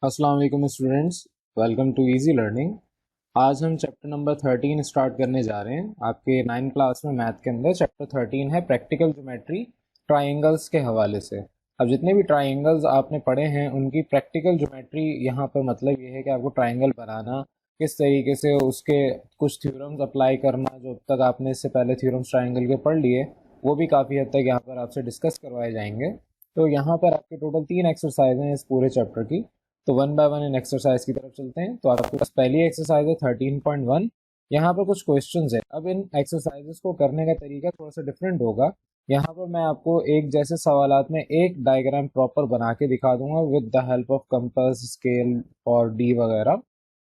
अस्सलाम वालेकुम students, welcome to easy learning. आज हम चैप्टर नंबर 13 स्टार्ट करने जा रहे हैं। आपके 9 क्लास में मैथ के अंदर चैप्टर 13 है प्रैक्टिकल ज्योमेट्री ट्राइंगल्स के हवाले से। अब जितने भी ट्राइंगल्स आपने पढ़े हैं उनकी प्रैक्टिकल ज्योमेट्री यहाँ पर मतलब ये है कि आपको ट्राइंगल बनाना, किस तरीके से उसके कुछ थ्योरम्स अप्लाई करना, जो अब तक आपने इससे पहले थ्योरम्स ट्राइंगल के पढ़ लिए वो भी काफ़ी हद तक यहाँ पर आपसे डिस्कस करवाए जाएंगे। तो यहाँ पर आपके टोटल 3 एक्सरसाइज हैं इस पूरे चैप्टर की। तो one by one in exercise की तरफ चलते हैं। तो आपके पास पहली एक्सरसाइज है 13.1। यहाँ पर कुछ क्वेश्चंस है। अब इन एक्सरसाइजेस को करने का तरीका थोड़ा सा डिफरेंट होगा। यहाँ पर मैं आपको एक जैसे सवालात में एक डायग्राम प्रॉपर बना के दिखा दूंगा with the help of compass, scale और डी वगैरह।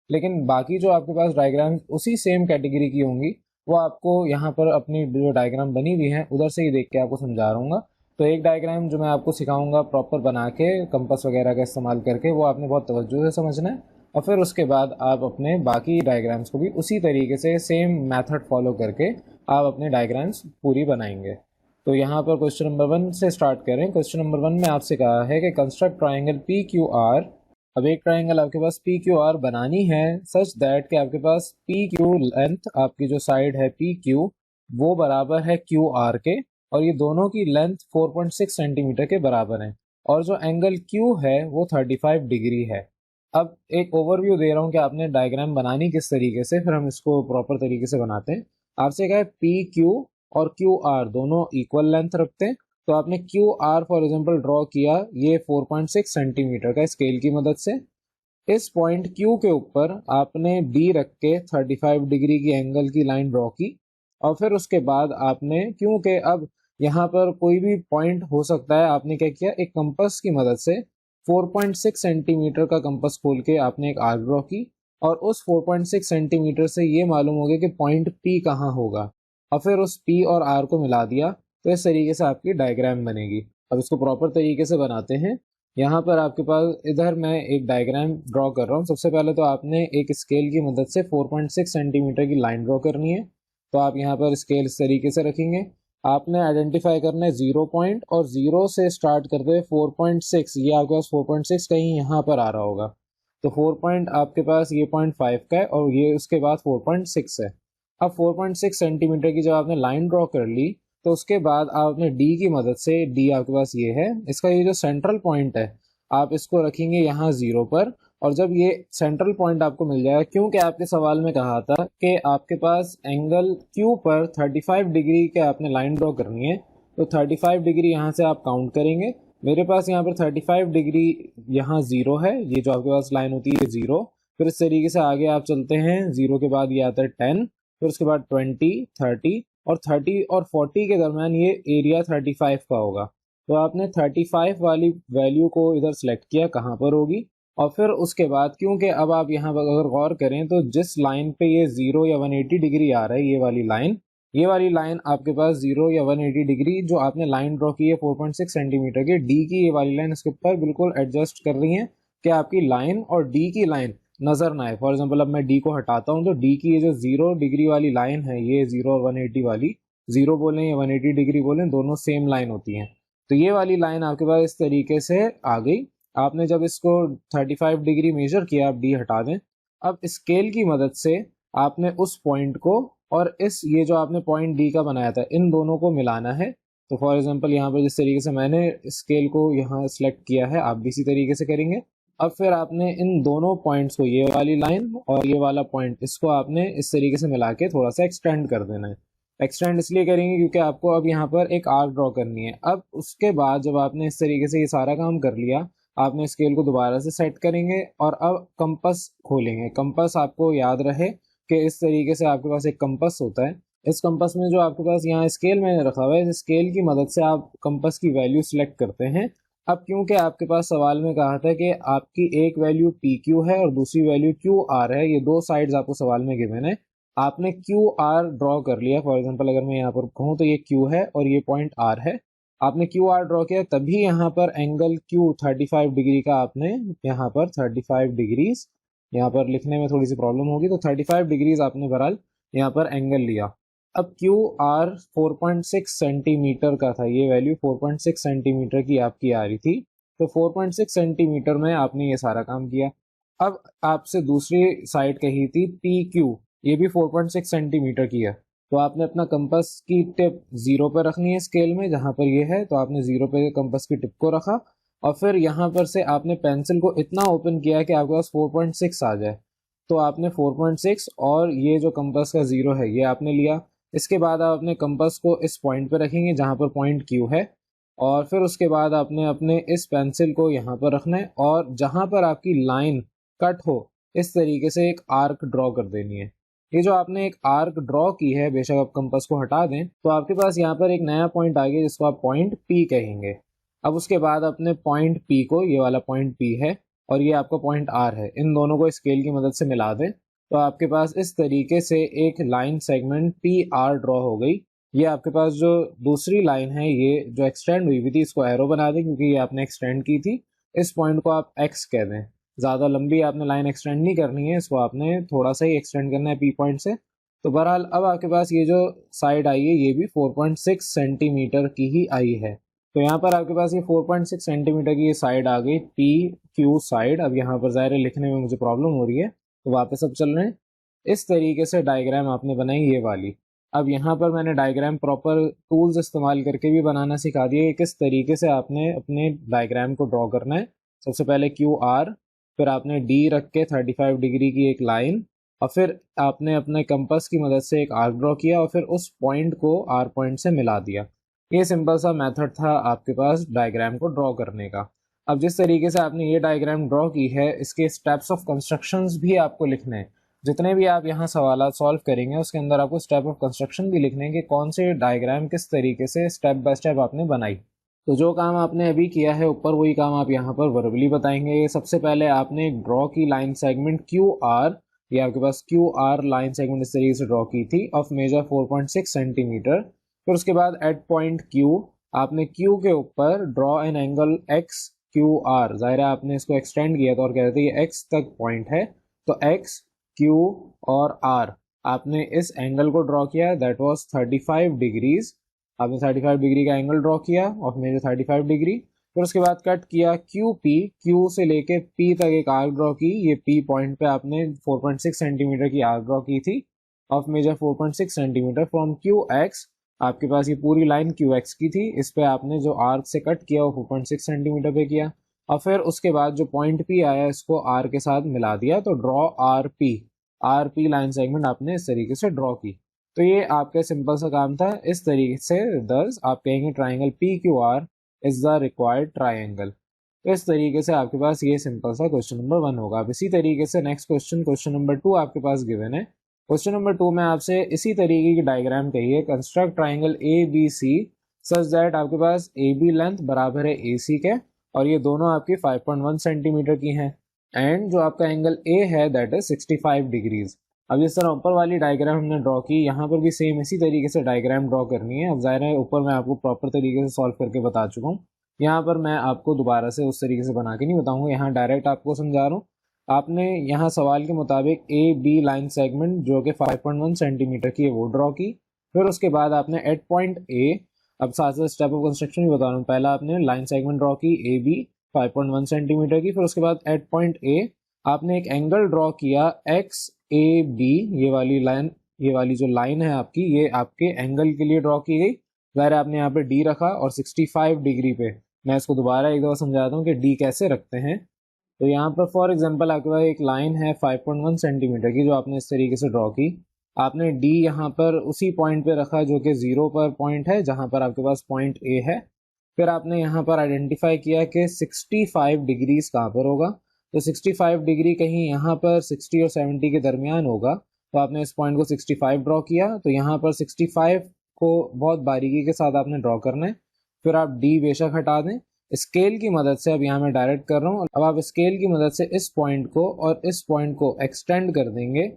लेकिन बाकी जो आपके पास डायग्राम उसी सेम कैटेगरी की होंगी वो आपको यहाँ पर अपनी जो डायग्राम बनी हुई है उधर से ही देख के आपको समझा रहा हूँ। तो एक डायग्राम जो मैं आपको सिखाऊंगा प्रॉपर बना के कंपास वगैरह का इस्तेमाल करके, वो आपने बहुत तवज्जो से समझना है और फिर उसके बाद आप अपने बाकी डायग्राम्स को भी उसी तरीके से सेम मेथड फॉलो करके आप अपने डायग्राम्स पूरी बनाएंगे। तो यहाँ पर क्वेश्चन नंबर 1 से स्टार्ट करें। क्वेश्चन नंबर 1 में आपसे कहा है कि construct triangle P Q R. अब एक ट्राइंगल आपके पास पी क्यू आर बनानी है सच दैट कि आपके पास पी क्यू लेंथ, आपकी जो साइड है पी क्यू, वो बराबर है क्यू आर के, और ये दोनों की लेंथ 4.6 सेंटीमीटर के बराबर है, और जो एंगल Q है वो 35 डिग्री है। अब एक ओवरव्यू दे रहा हूँ कि आपने डायग्राम बनानी किस तरीके से, फिर हम इसको प्रॉपर तरीके से बनाते हैं। आपसे कहा है PQ और QR दोनों इक्वल लेंथ रखते हैं, तो आपने QR फॉर एग्जांपल ड्रॉ किया ये 4.6 सेंटीमीटर का स्केल की मदद से। इस पॉइंट Q के ऊपर आपने B रख के 35 डिग्री की एंगल की लाइन ड्रॉ की, और फिर उसके बाद आपने, क्योंकि अब यहाँ पर कोई भी पॉइंट हो सकता है, आपने क्या किया, एक कंपास की मदद से 4.6 सेंटीमीटर का कंपास खोल के आपने एक आर्क ड्रॉ की, और उस 4.6 सेंटीमीटर से ये मालूम हो गया कि पॉइंट P कहाँ होगा, और फिर उस P और R को मिला दिया। तो इस तरीके से आपकी डायग्राम बनेगी। अब इसको प्रॉपर तरीके से बनाते हैं। यहाँ पर आपके पास इधर मैं एक डायग्राम ड्रॉ कर रहा हूँ। सबसे पहले तो आपने एक स्केल की मदद से 4.6 सेंटीमीटर की लाइन ड्रॉ करनी है। तो आप यहाँ पर स्केल इस तरीके से रखेंगे। आपने आइडेंटिफाई करना है 0 पॉइंट, और 0 से स्टार्ट करते हुए 4.6, ये आपके पास 4.6 कहीं यहाँ पर आ रहा होगा। तो 4 पॉइंट आपके पास ये 0.5 का है, और ये उसके बाद 4.6 है। अब 4.6 सेंटीमीटर की जब आपने लाइन ड्रॉ कर ली, तो उसके बाद आपने डी की मदद से, डी आपके पास ये है, इसका ये जो सेंट्रल पॉइंट है आप इसको रखेंगे यहाँ 0 पर। और जब ये सेंट्रल पॉइंट आपको मिल जाएगा, क्योंकि आपके सवाल में कहा था कि आपके पास एंगल Q पर 35 डिग्री के आपने लाइन ड्रॉ करनी है, तो 35 डिग्री यहाँ से आप काउंट करेंगे। मेरे पास यहाँ पर 35 डिग्री यहाँ 0 है, ये जो आपके पास लाइन होती है 0। फिर इस तरीके से आगे आप चलते हैं, 0 के बाद ये आता है 10, फिर उसके बाद 20, 30, और 30 और 40 के दरमियान ये एरिया 35 का होगा। तो आपने 35 वाली वैल्यू को इधर सेलेक्ट किया कहाँ पर होगी, और फिर उसके बाद, क्योंकि अब आप यहाँ पर अगर गौर करें तो जिस लाइन पे ये 0 या 180 डिग्री आ रहा है, ये वाली लाइन आपके पास 0 या 180 डिग्री जो आपने लाइन ड्रॉ की है 4.6 सेंटीमीटर की, डी की ये वाली लाइन इसके ऊपर बिल्कुल एडजस्ट कर रही है कि आपकी लाइन और डी की लाइन नजर ना आए। फॉर एग्जाम्पल अब मैं डी को हटाता हूँ, तो डी की ये जो 0 डिग्री वाली लाइन है, ये 0 और 180 वाली, 0 बोलें या 180 डिग्री बोलें, दोनों सेम लाइन होती हैं। तो ये वाली लाइन आपके पास इस तरीके से आ गई। आपने जब इसको 35 डिग्री मेजर किया, आप डी हटा दें। अब स्केल की मदद से आपने उस पॉइंट को और इस ये जो आपने पॉइंट डी का बनाया था, इन दोनों को मिलाना है। तो फॉर एग्जाम्पल यहाँ पर जिस तरीके से मैंने स्केल को यहाँ सेलेक्ट किया है, आप भी इसी तरीके से करेंगे। अब फिर आपने इन दोनों पॉइंट्स को, ये वाली लाइन और ये वाला पॉइंट, इसको आपने इस तरीके से मिला के थोड़ा सा एक्सटेंड कर देना है। एक्सटेंड इसलिए करेंगे क्योंकि आपको अब यहाँ पर एक आर्क ड्रॉ करनी है। अब उसके बाद जब आपने इस तरीके से ये सारा काम कर लिया, आपने स्केल को दोबारा से सेट करेंगे और अब कंपास खोलेंगे। कंपास आपको याद रहे कि इस तरीके से आपके पास एक कंपास होता है। इस कंपास में जो आपके पास यहाँ स्केल मैंने रखा हुआ है, इस स्केल की मदद से आप कंपास की वैल्यू सिलेक्ट करते हैं। अब क्योंकि आपके पास सवाल में कहा था कि आपकी एक वैल्यू पी क्यू है और दूसरी वैल्यू क्यू आर है, ये दो साइड्स आपको सवाल में गिवन है, आपने क्यू आर ड्रॉ कर लिया। फॉर एग्जांपल अगर मैं यहाँ पर कहूँ तो ये क्यू है और ये पॉइंट आर है, आपने क्यू आर ड्रॉ किया, तभी यहाँ पर एंगल क्यू 35 डिग्री का आपने यहाँ पर 35 डिग्रीज, यहाँ पर लिखने में थोड़ी सी प्रॉब्लम होगी, तो 35 डिग्रीज आपने बहरहाल यहाँ पर एंगल लिया। अब क्यू आर 4.6 सेंटीमीटर का था, ये वैल्यू 4.6 सेंटीमीटर की आपकी आ रही थी। तो 4.6 सेंटीमीटर में आपने ये सारा काम किया। अब आपसे दूसरी साइड कही थी पी क्यू, ये भी 4.6 सेंटीमीटर की है, तो आपने अपना कंपास की टिप 0 पर रखनी है स्केल में, जहाँ पर ये है तो आपने 0 पे कंपास की टिप को रखा और फिर यहाँ पर से आपने पेंसिल को इतना ओपन किया कि आपके पास 4.6 आ जाए। तो आपने 4.6 और ये जो कंपास का 0 है ये आपने लिया। इसके बाद आप अपने कंपास को इस पॉइंट पर रखेंगे जहाँ पर पॉइंट क्यू है, और फिर उसके बाद आपने अपने इस पेंसिल को यहाँ पर रखना है और जहाँ पर आपकी लाइन कट हो इस तरीके से एक आर्क ड्रॉ कर देनी है। ये जो आपने एक आर्क ड्रॉ की है, बेशक आप कंपास को हटा दें, तो आपके पास यहाँ पर एक नया पॉइंट आ गया जिसको आप पॉइंट पी कहेंगे। अब उसके बाद अपने पॉइंट पी को, ये वाला पॉइंट पी है और ये आपका पॉइंट आर है, इन दोनों को स्केल की मदद से मिला दें तो आपके पास इस तरीके से एक line segment P R draw हो गई। ये आपके पास जो दूसरी लाइन है ये जो एक्सटेंड हुई हुई थी इसको एरो बना दें क्योंकि ये आपने एक्सटेंड की थी। इस पॉइंट को आप एक्स कह दें। ज़्यादा लंबी आपने लाइन एक्सटेंड नहीं करनी है, इसको आपने थोड़ा सा ही एक्सटेंड करना है पी पॉइंट से। तो बहरहाल अब आपके पास ये जो साइड आई है ये भी 4.6 सेंटीमीटर की ही आई है। तो यहाँ पर आपके पास ये 4.6 सेंटीमीटर की ये साइड आ गई पी क्यू साइड। अब यहाँ पर ज़ाहिर है लिखने में मुझे प्रॉब्लम हो रही है तो वापस अब चल रहे हैं। इस तरीके से डायग्राम आपने बनाई ये वाली। अब यहाँ पर मैंने डायग्राम प्रॉपर टूल्स इस्तेमाल करके भी बनाना सिखा दिया कि किस तरीके से आपने अपने डायग्राम को ड्रॉ करना है। सबसे पहले क्यू आर, फिर आपने डी रख के 35 डिग्री की एक लाइन, और फिर आपने अपने कंपास की मदद से एक आर्क ड्रॉ किया और फिर उस पॉइंट को आर पॉइंट से मिला दिया। ये सिंपल सा मेथड था आपके पास डायग्राम को ड्रॉ करने का। अब जिस तरीके से आपने ये डायग्राम ड्रॉ की है इसके स्टेप्स ऑफ कंस्ट्रक्शंस भी आपको लिखने हैं। जितने भी आप यहाँ सवाल सॉल्व करेंगे उसके अंदर आपको स्टेप ऑफ कंस्ट्रक्शन भी लिखने हैं कि कौन से डायग्राम किस तरीके से स्टेप बाय स्टेप आपने बनाई। तो जो काम आपने अभी किया है ऊपर वही काम आप यहाँ पर वर्बली बताएंगे। सबसे पहले आपने ड्रॉ की लाइन सेगमेंट क्यू आर, ये आपके पास क्यू आर लाइन सेगमेंट इस तरीके से ड्रॉ की थी ऑफ मेजर 4.6 सेंटीमीटर। फिर उसके बाद एट पॉइंट क्यू आपने क्यू के ऊपर draw an angle x Q R, ज़ाहिर है आपने इसको एक्सटेंड किया था और कह रहे थे ये एक्स तक पॉइंट है, तो एक्स क्यू और आर आपने इस एंगल को ड्रॉ किया, दैट वाज 35 डिग्रीज। आपने 35 डिग्री का एंगल ड्रॉ किया ऑफ मेजर 35 डिग्री। फिर उसके बाद कट किया क्यू पी, क्यू से लेके पी तक एक आर्क ड्रॉ की। ये पी पॉइंट पे आपने 4.6 सेंटीमीटर की आर्क ड्रॉ की थी of measure 4.6 centimetre. From Q X आपके पास ये पूरी लाइन क्यू एक्स की थी, इस पे आपने जो आर्क से कट किया वो 4.6 सेंटीमीटर पे किया और फिर उसके बाद जो पॉइंट पी आया इसको आर के साथ मिला दिया, तो draw R P line segment आपने इस तरीके से ड्रॉ की। तो ये आपका सिंपल सा काम था। इस तरीके से दस आप कहेंगे triangle P Q R is the required triangle. तो इस तरीके से आपके पास ये सिंपल सा क्वेश्चन नंबर 1 होगा। अब इसी तरीके से नेक्स्ट क्वेश्चन नंबर 2 आपके पास गिवन है। क्वेश्चन नंबर 2 में आपसे इसी तरीके की डायग्राम कहिए, construct triangle A B C such that आपके पास ए बी लेंथ बराबर है ए सी के और ये दोनों आपकी 5.1 सेंटीमीटर की हैं एंड जो आपका एंगल ए है दैट इज 65 डिग्रीज। अब जिस तरह ऊपर वाली डायग्राम हमने ड्रॉ की यहाँ पर भी सेम इसी तरीके से डायग्राम ड्रॉ करनी है। अब जाहिर है ऊपर मैं आपको प्रॉपर तरीके से सॉल्व करके बता चुका हूँ, यहाँ पर मैं आपको दोबारा से उस तरीके से बना के नहीं बताऊंगा, यहाँ डायरेक्ट आपको समझा रहा हूँ। आपने यहाँ सवाल के मुताबिक ए बी लाइन सेगमेंट जो कि 5.1 सेंटीमीटर की है वो ड्रॉ की। फिर उसके बाद आपने एट पॉइंट ए, अब साथ साथ स्टेप ऑफ कंस्ट्रक्शन भी बता रहा हूँ, पहला आपने लाइन सेगमेंट ड्रॉ की ए बी 5.1 सेंटीमीटर की। फिर उसके बाद एट पॉइंट ए आपने एक एंगल ड्रॉ किया एक्स ए बी, ये वाली लाइन, ये वाली जो लाइन है आपकी ये आपके एंगल के लिए ड्रॉ की गई। ज़ाहिर आपने यहाँ पे डी रखा और 65 डिग्री पे, मैं इसको दोबारा एक दफ़ा समझाता हूँ कि डी कैसे रखते हैं। तो यहाँ पर फॉर एग्जांपल आपके पास एक लाइन है 5.1 सेंटीमीटर की जो आपने इस तरीके से ड्रॉ की। आपने डी यहाँ पर उसी पॉइंट पे रखा जो कि 0 पर पॉइंट है जहाँ पर आपके पास पॉइंट ए है। फिर आपने यहाँ पर आइडेंटिफाई किया कि 65 डिग्रीज कहाँ पर होगा, तो 65 डिग्री कहीं यहाँ पर 60 और 70 के दरमियान होगा। तो आपने इस पॉइंट को 65 ड्रॉ किया, तो यहाँ पर 65 को बहुत बारीकी के साथ आपने ड्रॉ करना है। फिर आप डी बेशक हटा दें, स्केल की मदद से, अब यहाँ मैं डायरेक्ट कर रहा हूँ, अब आप स्केल की मदद से इस पॉइंट को और इस पॉइंट को एक्सटेंड कर देंगे।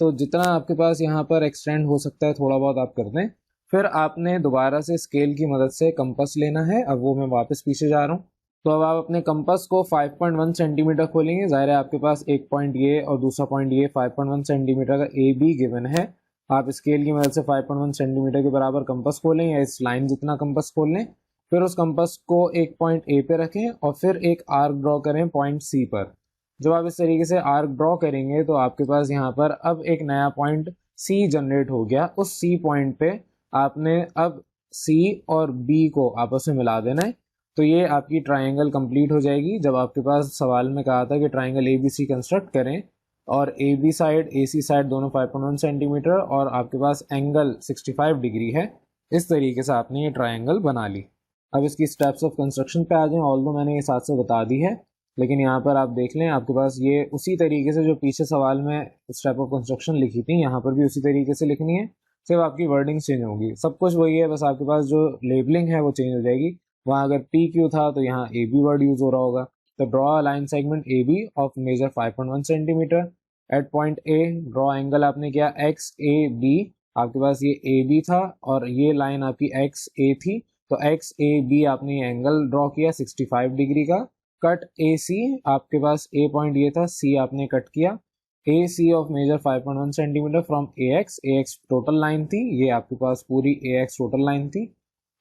तो जितना आपके पास यहाँ पर एक्सटेंड हो सकता है थोड़ा बहुत आप कर दें। फिर आपने दोबारा से स्केल की मदद से कंपास लेना है, अब वो मैं वापस पीछे जा रहा हूँ। तो अब आप अपने कंपास को 5.1 सेंटीमीटर खोलेंगे, ज़ाहिर है आपके पास एक पॉइंट ये और दूसरा पॉइंट ये 5.1 सेंटीमीटर का ए बी गिवन है। आप स्केल की मदद से 5.1 सेंटीमीटर के बराबर कंपास खोलें या इस लाइन जितना कंपास खोल लें। फिर उस कंपास को एक पॉइंट ए पे रखें और फिर एक आर्क ड्रॉ करें पॉइंट सी पर। जब आप इस तरीके से आर्क ड्रॉ करेंगे तो आपके पास यहाँ पर अब एक नया पॉइंट सी जनरेट हो गया। उस सी पॉइंट पे आपने अब सी और बी को आपस में मिला देना है। तो ये आपकी ट्राइंगल कंप्लीट हो जाएगी। जब आपके पास सवाल में कहा था कि triangle A B C construct करें और A B side A C side दोनों 5.1 सेंटीमीटर और आपके पास एंगल 65 डिग्री है, इस तरीके से आपने ये ट्राइंगल बना ली। अब इसकी स्टेप्स ऑफ कंस्ट्रक्शन पे आ जाएं। ऑल्दो मैंने ये साथ से बता दी है, लेकिन यहाँ पर आप देख लें आपके पास ये उसी तरीके से जो पीछे सवाल में स्टेप ऑफ कंस्ट्रक्शन लिखी थी यहाँ पर भी उसी तरीके से लिखनी है, सिर्फ आपकी वर्डिंग चेंज होगी। सब कुछ वही है, बस आपके पास जो लेबलिंग है वो चेंज हो जाएगी। वहाँ अगर पी क्यू था तो यहाँ ए बी वर्ड यूज हो रहा होगा। तो draw line segment A B of measure 5.1 centimetre at point A. Draw angle आपने किया एक्स ए बी, आपके पास ये ए बी था और ये लाइन आपकी एक्स ए थी, तो एक्स ए बी आपने ये एंगल ड्रॉ किया 65 डिग्री का। कट ए सी, आपके पास ए पॉइंट ये था, सी आपने कट किया। A C of measure 5.1 centimetre from A X total line थी, ये आपके पास पूरी ए एक्स टोटल लाइन थी।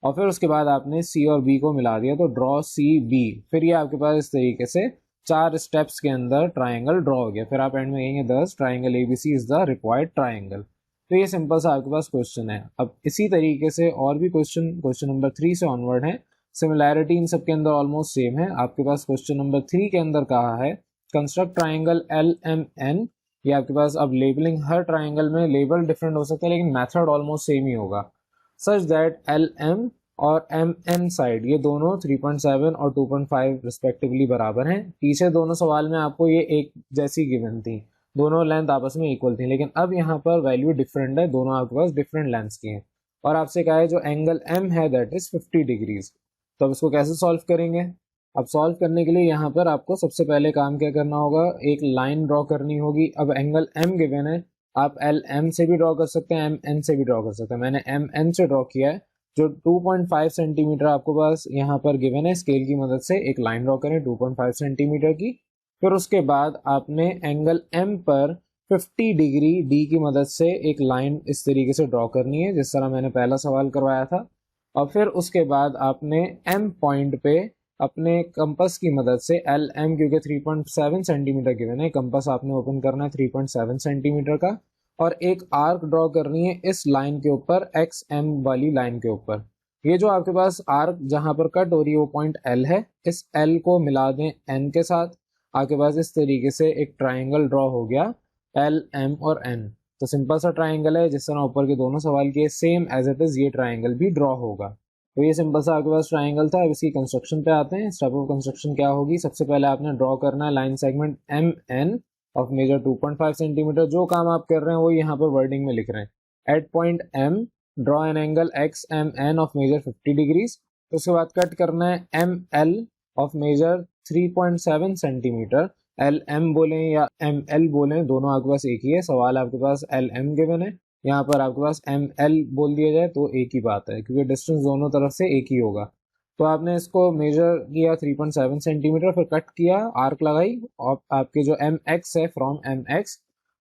और फिर उसके बाद आपने सी और बी को मिला दिया, तो ड्रॉ सी बी। फिर ये आपके पास इस तरीके से 4 स्टेप्स के अंदर ट्राइंगल ड्रॉ हो गया। फिर आप एंड में कहेंगे दस triangle ABC is the required triangle. तो ये सिंपल सा आपके पास क्वेश्चन है। अब इसी तरीके से और भी क्वेश्चन नंबर 3 से ऑनवर्ड है। सिमिलैरिटी इन सब के अंदर ऑलमोस्ट सेम है। आपके पास क्वेश्चन नंबर 3 के अंदर कहा है construct triangle L M N. ये आपके पास अब लेबलिंग, हर ट्राइंगल में लेबल डिफरेंट हो सकता है लेकिन मेथड ऑलमोस्ट सेम ही होगा। सच दैट एल एम और एम एन साइड ये दोनों 3.7 और 2.5 रिस्पेक्टिवली बराबर हैं। पीछे दोनों सवाल में आपको ये एक जैसी गिवन थी, दोनों लेंथ आपस में इक्वल थी, लेकिन अब यहाँ पर वैल्यू डिफरेंट है, दोनों आपके पास डिफरेंट लेंथ्स की हैं। और आपसे कहा है जो एंगल एम है दैट इज 50 डिग्रीज। तो अब इसको कैसे सॉल्व करेंगे? अब सॉल्व करने के लिए यहाँ पर आपको सबसे पहले काम क्या करना होगा, एक लाइन ड्रॉ करनी होगी। अब एंगल एम गिवन है, आप एल एम से भी ड्रॉ कर सकते हैं, एम एन से भी ड्रॉ कर सकते हैं। मैंने एम एन से ड्रॉ किया है। जो 2.5 सेंटीमीटर आपको पास यहाँ पर गिवन है, स्केल की मदद से एक लाइन ड्रॉ करें 2.5 सेंटीमीटर की। फिर उसके बाद आपने एंगल एम पर 50 डिग्री डी की मदद से एक लाइन इस तरीके से ड्रॉ करनी है जिस तरह मैंने पहला सवाल करवाया था। और फिर उसके बाद आपने एम पॉइंट पे अपने कंपास की मदद से एल एम, क्योंकि 3.7 सेंटीमीटर गिवन है, कंपास आपने ओपन करना है 3.7 सेंटीमीटर का, और एक आर्क ड्रॉ करनी है इस लाइन के ऊपर, एक्स एम वाली लाइन के ऊपर। ये जो आपके पास आर्क जहां पर कट हो रही है वो पॉइंट एल है, इस एल को मिला दें एन के साथ। आपके पास इस तरीके से एक ट्राइंगल ड्रॉ हो गया एल एम और एन। तो सिंपल सा ट्राइंगल है, जिस तरह ऊपर के दोनों सवाल किए सेम एज इट इज ये ट्राइंगल भी ड्रॉ होगा। तो ये सिंपल सा आपके पास ट्राइंगल था। अब इसकी कंस्ट्रक्शन पे आते हैं। स्टेप ऑफ कंस्ट्रक्शन क्या होगी, सबसे पहले आपने ड्रॉ करना है line segment M N of measure 2.5 centimetre. जो काम आप कर रहे हैं वो यहाँ पर वर्डिंग में लिख रहे हैं। At point M draw an angle X M N of measure 50 degrees. तो उसके बाद कट करना है M L of measure 3.7 centimetre. L M बोलें या एम एल बोलें, दोनों आपके पास एक ही है। सवाल आपके पास एल एम गिवन है, यहाँ पर आपके पास एम एल बोल दिया जाए तो एक ही बात है, क्योंकि डिस्टेंस दोनों तरफ से एक ही होगा। तो आपने इसको मेजर किया 3.7 सेंटीमीटर, फिर कट किया, आर्क लगाई, और आपके जो एम एक्स है फ्रॉम एम एक्स,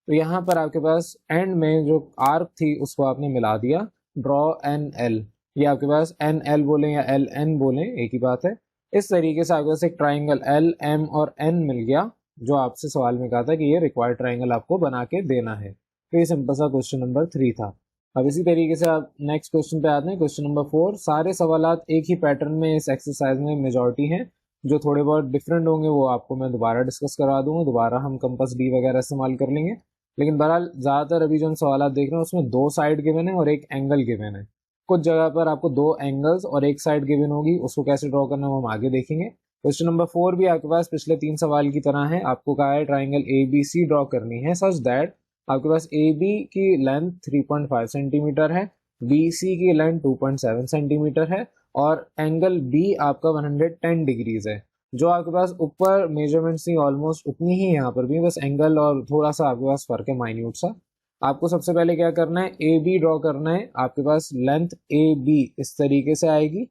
तो यहाँ पर आपके पास एंड में जो आर्क थी उसको आपने मिला दिया। ड्रॉ एन एल, ये आपके पास एन एल बोलें या एल एन बोलें एक ही बात है। इस तरीके से आपके पास एक ट्राइंगल एल एम और एन मिल गया, जो आपसे सवाल में कहा था कि ये रिक्वायर्ड ट्राइंगल आपको बना के देना है। तो ये सिंपल सा क्वेश्चन नंबर 3 था। अब इसी तरीके से आप नेक्स्ट क्वेश्चन पे आते हैं, क्वेश्चन नंबर 4। सारे सवालात एक ही पैटर्न में इस एक्सरसाइज में मेजॉरिटी हैं, जो थोड़े बहुत डिफरेंट होंगे वो आपको मैं दोबारा डिस्कस करवा दूंगा, दोबारा हम कंपास डी वगैरह इस्तेमाल कर लेंगे। लेकिन बहरहाल ज़्यादातर अभी जो हम सवाल देख रहे हैं उसमें 2 साइड गिवन है और एक एंगल गिवन है। कुछ जगह पर आपको 2 एंगल्स और एक साइड गिवन होगी, उसको कैसे ड्रॉ करना है वो हम आगे देखेंगे। क्वेश्चन नंबर 4 भी आपके पास पिछले 3 सवाल की तरह है। आपको कहा है triangle A B C draw करनी है सच दैट आपके पास ए बी की लेंथ 3.5 सेंटीमीटर है, बी सी की लेंथ 2.7 सेंटीमीटर है, और एंगल बी आपका 110 डिग्रीज है। जो आपके पास ऊपर मेजरमेंट्स थी ऑलमोस्ट उतनी ही यहाँ पर भी, बस एंगल और थोड़ा सा आपके पास फर्क है, माइन्यूट सा। आपको सबसे पहले क्या करना है, ए बी ड्रॉ करना है। आपके पास लेंथ ए बी इस तरीके से आएगी।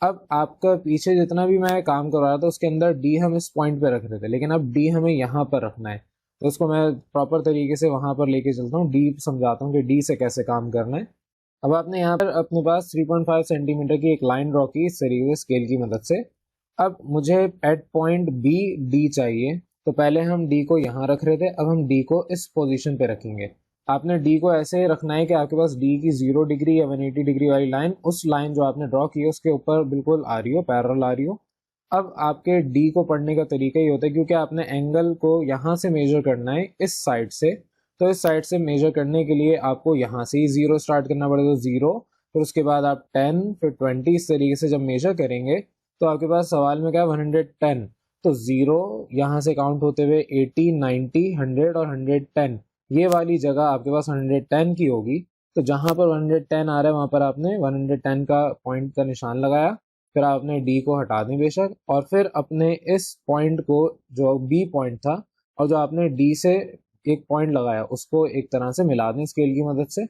अब आपका पीछे जितना भी मैं काम कर रहा था उसके अंदर डी हम इस पॉइंट पे रख रहे थे, लेकिन अब डी हमें यहाँ पर रखना है। तो उसको मैं प्रॉपर तरीके से वहां पर लेके चलता हूँ, डी समझाता हूँ कि डी से कैसे काम करना है। अब आपने यहाँ पर अपने पास 3.5 सेंटीमीटर की एक लाइन ड्रॉ की इस तरीके से स्केल की मदद से। अब मुझे एट पॉइंट बी डी चाहिए, तो पहले हम डी को यहाँ रख रहे थे, अब हम डी को इस पोजीशन पे रखेंगे। आपने डी को ऐसे रखना है कि आपके पास डी की 0 डिग्री या 180 डिग्री वाली लाइन, उस लाइन जो आपने ड्रॉ की है उसके ऊपर बिल्कुल आ रही हो, पैरेलल आ रही हो। अब आपके डी को पढ़ने का तरीका ये होता है, क्योंकि आपने एंगल को यहाँ से मेजर करना है इस साइड से, तो इस साइड से मेजर करने के लिए आपको यहाँ से ही 0 स्टार्ट करना पड़ेगा, 0, फिर उसके बाद आप 10, फिर 20, इस तरीके से जब मेजर करेंगे तो आपके पास सवाल में क्या है 110, तो 0 यहाँ से काउंट होते हुए 80, 90, 100 और 110, ये वाली जगह आपके पास 110 की होगी। तो जहां पर 110 आ रहा है वहां पर आपने 110 का पॉइंट का निशान लगाया, फिर आपने डी को हटा दें बेशक, और फिर अपने इस पॉइंट को जो बी पॉइंट था और जो आपने डी से एक पॉइंट लगाया उसको एक तरह से मिला दें स्केल की मदद से।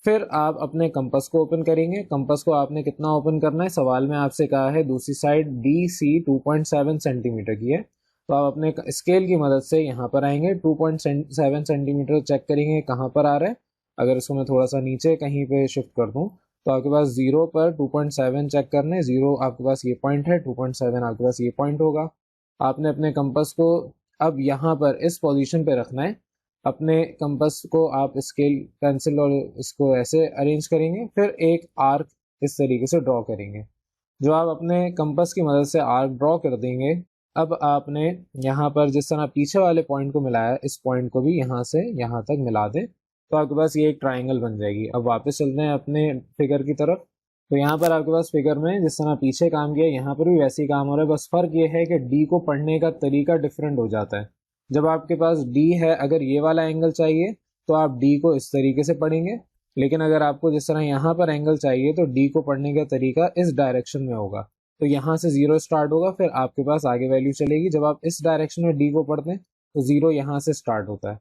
फिर आप अपने कंपास को ओपन करेंगे। कंपास को आपने कितना ओपन करना है, सवाल में आपसे कहा है दूसरी साइड डी सी 2.7 सेंटीमीटर की है, तो आप अपने स्केल की मदद से यहाँ पर आएंगे, 2.7 सेंटीमीटर चेक करेंगे कहाँ पर आ रहा है। अगर इसको मैं थोड़ा सा नीचे कहीं पे शिफ्ट कर दूँ तो आपके पास 0 पर 2.7 चेक करना है, 0 आपके पास ये पॉइंट है, 2.7 आपके पास ये पॉइंट होगा। आपने अपने कंपास को अब यहाँ पर इस पोजीशन पे रखना है। अपने कंपास को आप स्केल पेंसिल और इसको ऐसे अरेंज करेंगे, फिर एक आर्क इस तरीके से ड्रॉ करेंगे। जो आप अपने कंपास की मदद से आर्क ड्रॉ कर देंगे, अब आपने यहाँ पर जिस तरह पीछे वाले पॉइंट को मिलाया, इस पॉइंट को भी यहाँ से यहाँ तक मिला दें, तो आपके पास ये एक ट्राइंगल बन जाएगी। अब वापस चलते हैं अपने फिगर की तरफ। तो यहाँ पर आपके पास फिगर में जिस तरह पीछे काम किया यहाँ पर भी वैसे ही काम हो रहा है, बस फर्क ये है कि डी को पढ़ने का तरीका डिफरेंट हो जाता है। जब आपके पास डी है, अगर ये वाला एंगल चाहिए तो आप डी को इस तरीके से पढ़ेंगे, लेकिन अगर आपको जिस तरह यहाँ पर एंगल चाहिए तो डी को पढ़ने का तरीका इस डायरेक्शन में होगा। तो यहाँ से 0 स्टार्ट होगा, फिर आपके पास आगे वैल्यू चलेगी। जब आप इस डायरेक्शन में डी को पढ़ते हैं तो 0 यहाँ से स्टार्ट होता है।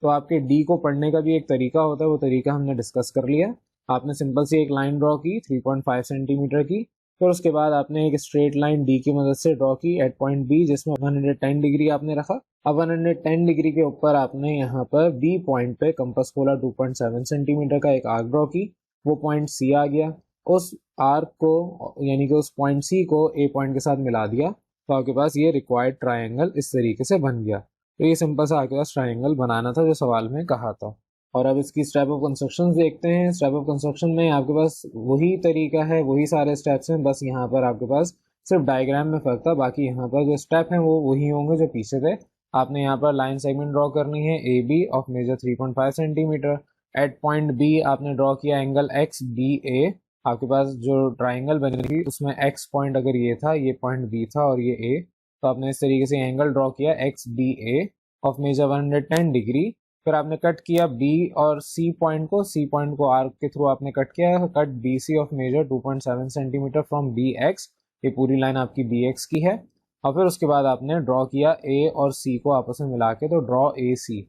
तो आपके डी को पढ़ने का भी एक तरीका होता है, वो तरीका हमने डिस्कस कर लिया। आपने सिंपल सी एक लाइन ड्रॉ की 3.5 सेंटीमीटर की, फिर उसके बाद आपने एक स्ट्रेट लाइन डी की मदद से ड्रॉ की एट पॉइंट बी, जिसमें 110 डिग्री आपने रखा। अब 110 डिग्री के ऊपर आपने यहाँ पर बी पॉइंट पे कंपास खोला, 2.7 सेंटीमीटर का एक आर्क ड्रॉ की, वो पॉइंट सी आ गया। उस आर्क को यानी कि उस पॉइंट सी को ए पॉइंट के साथ मिला दिया, तो आपके पास ये रिक्वायर्ड ट्राइंगल इस तरीके से बन गया। तो ये सिंपल सा आपके पास ट्राइंगल बनाना था जो सवाल में कहा था। और अब इसकी स्टेप ऑफ कंस्ट्रक्शन देखते हैं। स्टेप ऑफ कंस्ट्रक्शन में आपके पास वही तरीका है, वही सारे स्टेप्स हैं, बस यहाँ पर आपके पास सिर्फ डायग्राम में फर्क था, बाकी यहाँ पर जो स्टेप हैं वो वही होंगे जो पीछे थे। आपने यहाँ पर लाइन सेगमेंट ड्रॉ करनी है A B of measure 3.5 centimetre. At point B आपने ड्रॉ किया एंगल एक्स बी ए। आपके पास जो ट्राइंगल बनेगी उसमें एक्स पॉइंट अगर ये था, ये पॉइंट बी था और ये ए, तो आपने इस तरीके से एंगल ड्रॉ किया X B A of measure 110 degree. फिर आपने कट किया बी और सी पॉइंट को, सी पॉइंट को आर्क के थ्रू आपने कट किया, cut B C of measure 2.7 centimetre from B X. ये पूरी लाइन आपकी बी एक्स की है। और फिर उसके बाद आपने ड्रॉ किया ए और सी को आपस में मिला के, तो ड्रॉ ए सी।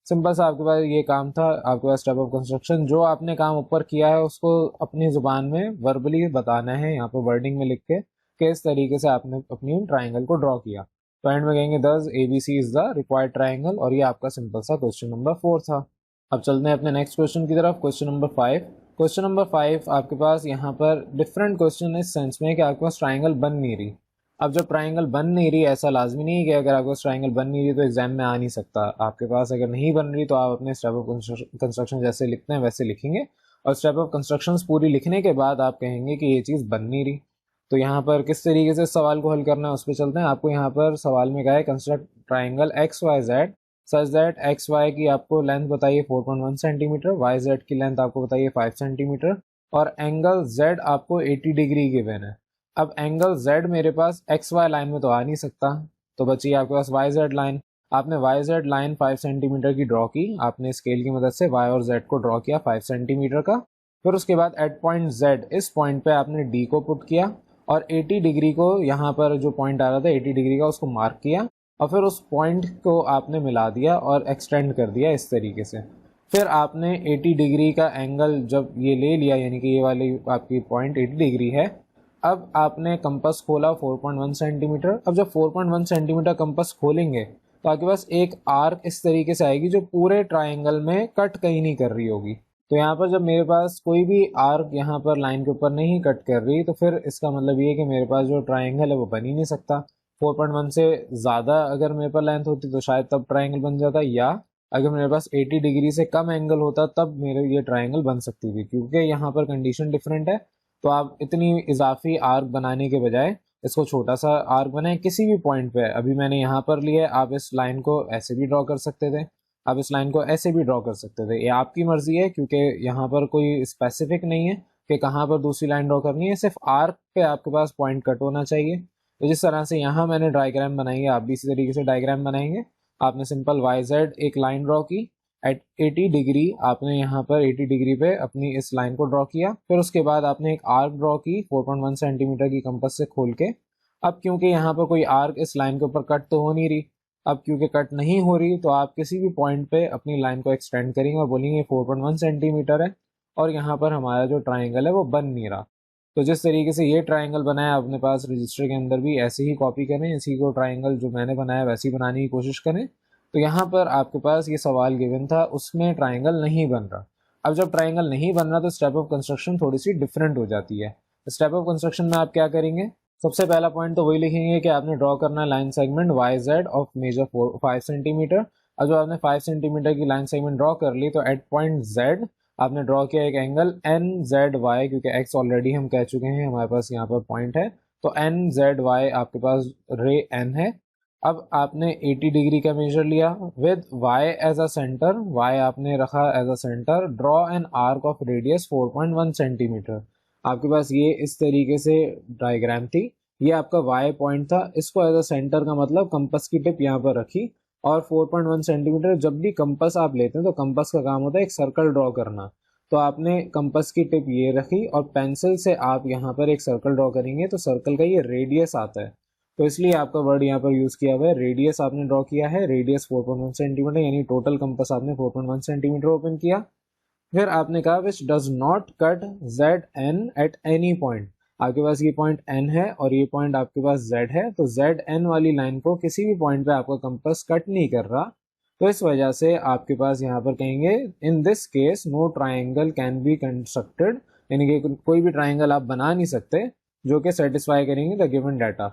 सिंपल सा आपके पास ये काम था। आपके पास स्टेप ऑफ कंस्ट्रक्शन जो आपने काम ऊपर किया है उसको अपनी जुबान में वर्बली बताना है, यहाँ पे वर्डिंग में लिख के किस तरीके से आपने अपनी ट्राइंगल को ड्रॉ किया। तो एंड में कहेंगे thus A B C is the required triangle, और ये आपका सिंपल सा क्वेश्चन नंबर 4 था। अब चलते हैं अपने नेक्स्ट क्वेश्चन की तरफ, क्वेश्चन नंबर 5। क्वेश्चन नंबर 5 आपके पास यहाँ पर डिफरेंट क्वेश्चन इस सेंस में कि आपके पास ट्राइंगल बन नहीं रही। अब जब ट्राइंगल बन नहीं रही, ऐसा लाजमी नहीं है कि अगर आपके पास ट्राइंगल बन नहीं रही तो एग्जाम में आ नहीं सकता। आपके पास अगर नहीं बन रही तो आप अपने स्टेप ऑफ कंस्ट्रक्शन जैसे लिखते हैं वैसे लिखेंगे, और स्टेप ऑफ कंस्ट्रक्शन पूरी लिखने के बाद आप कहेंगे कि ये चीज़ बन नहीं रही। तो यहाँ पर किस तरीके से सवाल को हल करना है उस पर चलते हैं। आपको यहाँ पर सवाल में कहा है construct triangle X Y Z such that X Y की आपको लेंथ बताइए 4.1 सेंटीमीटर, वाई जेड की लेंथ आपको बताइए 5 सेंटीमीटर, और एंगल जेड आपको 80 डिग्री गिवन है। अब एंगल जेड मेरे पास एक्स वाई लाइन में तो आ नहीं सकता, तो बची आपके पास वाई जेड लाइन। आपने वाई जेड लाइन 5 सेंटीमीटर की ड्रॉ की, आपने स्केल की मदद से वाई और जेड को ड्रॉ किया 5 सेंटीमीटर का। फिर उसके बाद एट पॉइंट जेड, इस पॉइंट पे आपने डी को पुट किया और 80 डिग्री को, यहाँ पर जो पॉइंट आ रहा था 80 डिग्री का, उसको मार्क किया और फिर उस पॉइंट को आपने मिला दिया और एक्सटेंड कर दिया इस तरीके से। फिर आपने 80 डिग्री का एंगल जब ये ले लिया, यानी कि ये वाली आपकी पॉइंट 80 डिग्री है, अब आपने कंपास खोला 4.1 सेंटीमीटर। अब जब 4.1 सेंटीमीटर कंपास खोलेंगे तो आपके पास एक आर्क इस तरीके से आएगी जो पूरे ट्राइंगल में कट कहीं नहीं कर रही होगी। तो यहाँ पर जब मेरे पास कोई भी आर्क यहाँ पर लाइन के ऊपर नहीं कट कर रही, तो फिर इसका मतलब ये है कि मेरे पास जो ट्राइंगल है वो बन ही नहीं सकता। 4.1 से ज़्यादा अगर मेरे पास लेंथ होती तो शायद तब ट्राइंगल बन जाता, या अगर मेरे पास 80 डिग्री से कम एंगल होता तब मेरे ये ट्राइंगल बन सकती थी। क्योंकि यहाँ पर कंडीशन डिफरेंट है, तो आप इतनी इजाफी आर्क बनाने के बजाय इसको छोटा सा आर्क बनाए किसी भी पॉइंट पे। अभी मैंने यहाँ पर लिया है, आप इस लाइन को ऐसे भी ड्रॉ कर सकते थे, आप इस लाइन को ऐसे भी ड्रॉ कर सकते थे, ये आपकी मर्जी है। क्योंकि यहाँ पर कोई स्पेसिफिक नहीं है कि कहाँ पर दूसरी लाइन ड्रॉ करनी है, सिर्फ आर्क पे आपके पास पॉइंट कट होना चाहिए। तो जिस तरह से यहाँ मैंने डायग्राम बनाई है, आप भी इसी तरीके से डायग्राम बनाएंगे। आपने सिंपल वाई जेड एक लाइन ड्रॉ की एट 80 डिग्री, आपने यहाँ पर 80 डिग्री पे अपनी इस लाइन को ड्रॉ किया। फिर उसके बाद आपने एक आर्क ड्रॉ की 4.1 सेंटीमीटर की कंपास से खोल के। अब क्योंकि यहाँ पर कोई आर्क इस लाइन के ऊपर कट तो हो नहीं रही, अब क्योंकि कट नहीं हो रही, तो आप किसी भी पॉइंट पे अपनी लाइन को एक्सटेंड करेंगे और बोलेंगे 4.1 सेंटीमीटर है, और यहाँ पर हमारा जो ट्राइंगल है वो बन नहीं रहा। तो जिस तरीके से ये ट्राइंगल बनाया अपने पास रजिस्टर के अंदर भी ऐसे ही कॉपी करें, इसी को ट्राइंगल जो मैंने बनाया वैसे ही बनाने की कोशिश करें। तो यहाँ पर आपके पास ये सवाल गिवन था, उसमें ट्राइंगल नहीं बन रहा। अब जब ट्राइंगल नहीं बन रहा तो स्टेप ऑफ कंस्ट्रक्शन थोड़ी सी डिफरेंट हो जाती है। स्टेप ऑफ कंस्ट्रक्शन में आप क्या करेंगे, सबसे पहला पॉइंट तो वही लिखेंगे कि आपने ड्रॉ करना है line segment Y Z of measure 5 centimetre. अब जो आपने 5 सेंटीमीटर की लाइन सेगमेंट ड्रॉ कर ली, तो एट पॉइंट जेड आपने ड्रॉ किया एक एंगल एन जेड वाई, क्योंकि एक्स ऑलरेडी हम कह चुके हैं हमारे पास यहाँ पर पॉइंट है, तो एन जेड वाई आपके पास रे एन है। अब आपने 80 डिग्री का मेजर लिया with y as a centre, y आपने रखा as a centre. Draw an arc of radius 4.1 centimetre. आपके पास ये इस तरीके से डायग्राम थी, ये आपका y पॉइंट था, इसको एज अ सेंटर का मतलब कंपास की टिप यहाँ पर रखी, और 4.1 सेंटीमीटर। जब भी कंपास आप लेते हैं तो कंपास का काम होता है एक सर्कल ड्रॉ करना, तो आपने कंपास की टिप ये रखी और पेंसिल से आप यहाँ पर एक सर्कल ड्रॉ करेंगे, तो सर्कल का ये रेडियस आता है, तो इसलिए आपका वर्ड यहाँ पर यूज किया हुआ है। रेडियस आपने ड्रॉ किया है, रेडियस 4.1 सेंटीमीटर, यानी टोटल कंपास आपने 4.1 सेंटीमीटर ओपन किया। फिर आपने कहा which does not cut Z N at any point. आपके पास ये पॉइंट एन है और ये पॉइंट आपके पास जेड है, तो जेड एन वाली लाइन को किसी भी पॉइंट पे आपका कंपास कट नहीं कर रहा, तो इस वजह से आपके पास यहाँ पर कहेंगे in this case no triangle can be constructed, यानी कि कोई भी ट्राइंगल आप बना नहीं सकते जो कि सेटिस्फाई करेंगे द गिवन डाटा।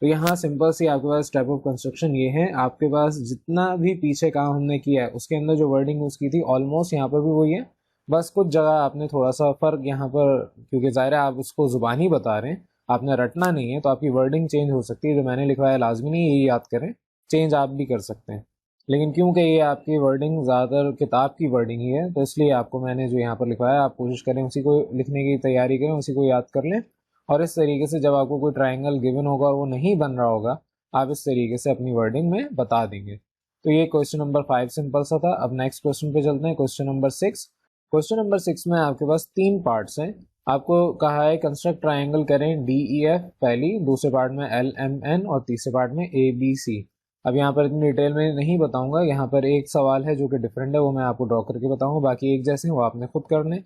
तो यहाँ सिंपल सी आपके पास टाइप ऑफ कंस्ट्रक्शन ये है। आपके पास जितना भी पीछे काम हमने किया है उसके अंदर जो वर्डिंग यूज की थी ऑलमोस्ट यहाँ पर भी वही है, बस कुछ जगह आपने थोड़ा सा फर्क यहाँ पर, क्योंकि ज़ाहिर है आप उसको जुबानी बता रहे हैं, आपने रटना नहीं है, तो आपकी वर्डिंग चेंज हो सकती है। जो मैंने लिखवाया है लाजमी नहीं यही याद करें, चेंज आप भी कर सकते हैं, लेकिन क्योंकि ये आपकी वर्डिंग ज़्यादातर किताब की वर्डिंग ही है, तो इसलिए आपको मैंने जो यहाँ पर लिखवाया आप कोशिश करें उसी को लिखने की तैयारी करें, उसी को याद कर लें। और इस तरीके से जब आपको कोई ट्राइंगल गिवन होगा और वो नहीं बन रहा होगा, आप इस तरीके से अपनी वर्डिंग में बता देंगे। तो ये क्वेश्चन नंबर 5 सिंपल सा था। अब नेक्स्ट क्वेश्चन पे चलते हैं, क्वेश्चन नंबर 6। क्वेश्चन नंबर 6 में आपके पास 3 पार्ट्स हैं। आपको कहा है कंस्ट्रक्ट ट्राइंगल करें डी ई एफ पहली, दूसरे पार्ट में एल एम एन और तीसरे पार्ट में ए बी सी। अब यहाँ पर इतनी डिटेल में नहीं बताऊंगा, यहाँ पर एक सवाल है जो कि डिफरेंट है, वो मैं आपको ड्रॉ करके बताऊंगा, बाकी एक जैसे हैं वो आपने खुद करने।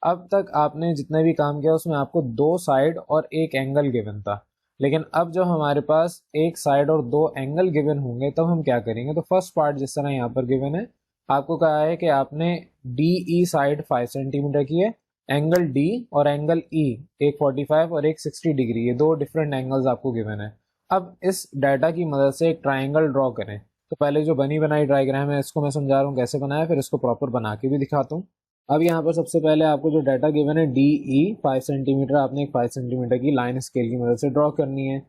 अब तक आपने जितना भी काम किया उसमें आपको 2 साइड और एक एंगल गिवन था, लेकिन अब जब हमारे पास एक साइड और 2 एंगल गिवन होंगे तब हम क्या करेंगे। तो फर्स्ट पार्ट जिस तरह यहाँ पर गिवन है, आपको कहा है कि आपने डी ई साइड 5 सेंटीमीटर की है, एंगल डी और एंगल ई एक 45 और एक 60 डिग्री, ये 2 डिफरेंट एंगल्स आपको गिवन है। अब इस डाटा की मदद से एक ट्राइंगल ड्रॉ करें। तो पहले जो बनी बनाई डायग्राम है इसको मैं समझा रहा हूँ कैसे बनाया, फिर इसको प्रॉपर बना के भी दिखाता हूँ। अब यहाँ पर सबसे पहले आपको जो डाटा गिवन है डी ई 5 सेंटीमीटर, आपने एक 5 सेंटीमीटर की लाइन स्केल की मदद से ड्रॉ करनी है।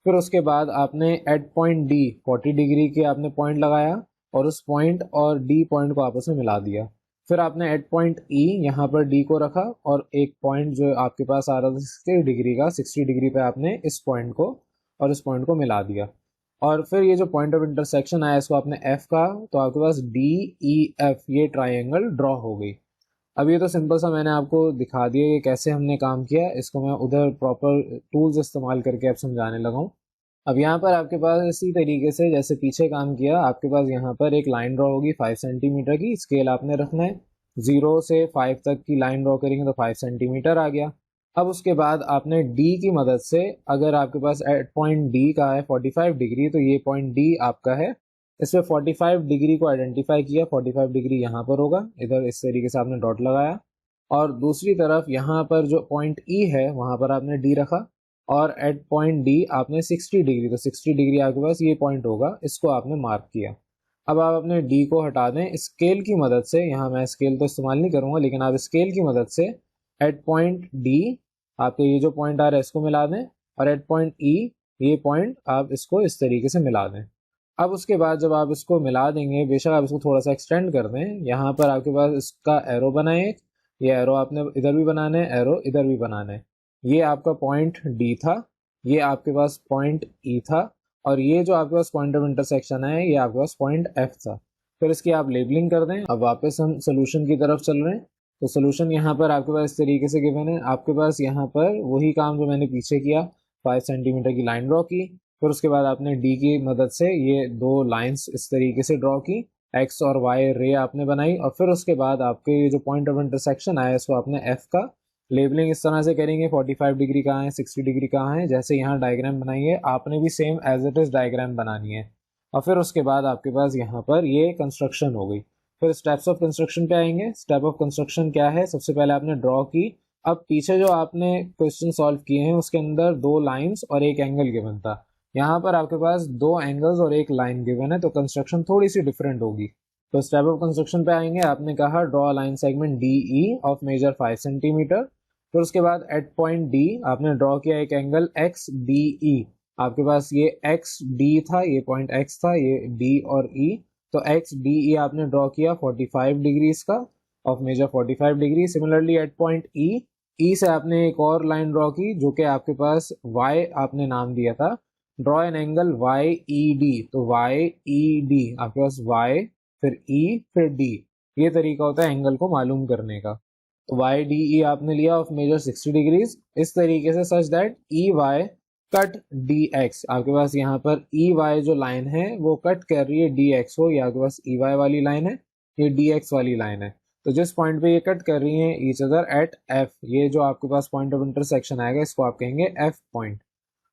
फिर उसके बाद आपने एट पॉइंट डी 40 डिग्री के आपने पॉइंट लगाया और उस पॉइंट और डी पॉइंट को आपस में मिला दिया। फिर आपने एट पॉइंट ई यहाँ पर डी को रखा और एक पॉइंट जो आपके पास आ रहा था 60 डिग्री का, 60 डिग्री पे आपने इस पॉइंट को और इस पॉइंट को मिला दिया। और फिर ये जो पॉइंट ऑफ इंटरसेक्शन आया इसको आपने एफ कहा, तो आपके पास डी ई एफ ये ट्राइंगल ड्रॉ हो गई। अब ये तो सिंपल सा मैंने आपको दिखा दिया कि कैसे हमने काम किया, इसको मैं उधर प्रॉपर टूल्स इस्तेमाल करके अब समझाने लगा हूँ। अब यहाँ पर आपके पास इसी तरीके से जैसे पीछे काम किया, आपके पास यहाँ पर एक लाइन ड्रॉ होगी 5 सेंटीमीटर की, स्केल आपने रखना है 0 से 5 तक की लाइन ड्रॉ करेंगे तो 5 सेंटीमीटर आ गया। अब उसके बाद आपने डी की मदद से, अगर आपके पास एट पॉइंट डी का है 45 डिग्री, तो ये पॉइंट डी आपका है इस पे 45 डिग्री को आइडेंटिफाई किया, 45 डिग्री यहाँ पर होगा, इधर इस तरीके से आपने डॉट लगाया, और दूसरी तरफ यहाँ पर जो पॉइंट ई है वहाँ पर आपने डी रखा, और एट पॉइंट डी आपने 60 डिग्री, तो 60 डिग्री आपके पास ये पॉइंट होगा, इसको आपने मार्क किया। अब आप अपने डी को हटा दें स्केल की मदद से, यहाँ मैं स्केल तो इस्तेमाल नहीं करूँगा लेकिन आप स्केल की मदद से एट पॉइंट डी आपके ये जो पॉइंट आ रहा है इसको मिला दें, और एट पॉइंट ई ये पॉइंट आप इसको इस तरीके से मिला दें। अब उसके बाद जब आप इसको मिला देंगे, बेशक आप इसको थोड़ा सा एक्सटेंड कर दें, यहाँ पर आपके पास इसका एरो बनाए, ये एरो आपने इधर भी बनाना है, एरो इधर भी बनाना है। ये आपका पॉइंट डी था, ये आपके पास पॉइंट ई था, और ये जो आपके पास पॉइंट ऑफ इंटरसेक्शन है ये आपके पास पॉइंट एफ था। फिर इसकी आप लेबलिंग कर दें। अब वापस हम सोल्यूशन की तरफ चल रहे हैं। तो सोल्यूशन यहाँ पर आपके पास इस तरीके से गिवन है, आपके पास यहाँ पर वही काम जो मैंने पीछे किया, 5 सेंटीमीटर की लाइन ड्रॉ की, फिर उसके बाद आपने डी की मदद से ये दो लाइंस इस तरीके से ड्रॉ की, एक्स और वाई रे आपने बनाई, और फिर उसके बाद आपके ये जो पॉइंट ऑफ इंटरसेक्शन आया इसको आपने एफ का लेबलिंग इस तरह से करेंगे, 45 डिग्री कहाँ है, 60 डिग्री कहाँ है, जैसे यहाँ डायग्राम बनाई है आपने भी same as it is diagram बनानी है। और फिर उसके बाद आपके पास यहाँ पर ये कंस्ट्रक्शन हो गई। फिर स्टेप्स ऑफ कंस्ट्रक्शन पे आएंगे। स्टेप ऑफ कंस्ट्रक्शन क्या है, सबसे पहले आपने ड्रॉ की। अब पीछे जो आपने क्वेश्चन सॉल्व किए हैं उसके अंदर दो लाइंस और एक एंगल गिवन था, यहाँ पर आपके पास दो एंगल्स और एक लाइन गिवन है, तो कंस्ट्रक्शन थोड़ी सी डिफरेंट होगी। तो स्टेप ऑफ कंस्ट्रक्शन पे आएंगे, आपने कहा draw line segment D E of measure 5 centimetre. फिर उसके बाद एट पॉइंट डी आपने ड्रॉ किया एक एंगल एक्स डी ई, आपके पास ये एक्स डी था, ये पॉइंट एक्स था, ये डी और ई, तो एक्स डी ई आपने ड्रॉ किया 45 डिग्री का of measure 45 degree. Similarly at point E, E से आपने एक और लाइन ड्रॉ की जो कि आपके पास वाई आपने नाम दिया था, draw an angle Y E D, तो वाई ई डी आपके पास वाई फिर ई फिर डी, ये तरीका होता है एंगल को मालूम करने का। तो वाई डी ई आपने लिया ऑफ मेजर 60 डिग्रीज इस तरीके से, such that E Y cut D X, आपके पास यहाँ पर ई वाई जो लाइन है वो कट कर रही है डी एक्स को, ये आपके पास ई वाई वाली लाइन है, ये डी एक्स वाली लाइन है। तो जिस पॉइंट पे ये कट कर रही है ईच अदर एट एफ, ये जो आपके पास पॉइंट ऑफ इंटरसेक्शन आएगा इसको आप कहेंगे एफ पॉइंट।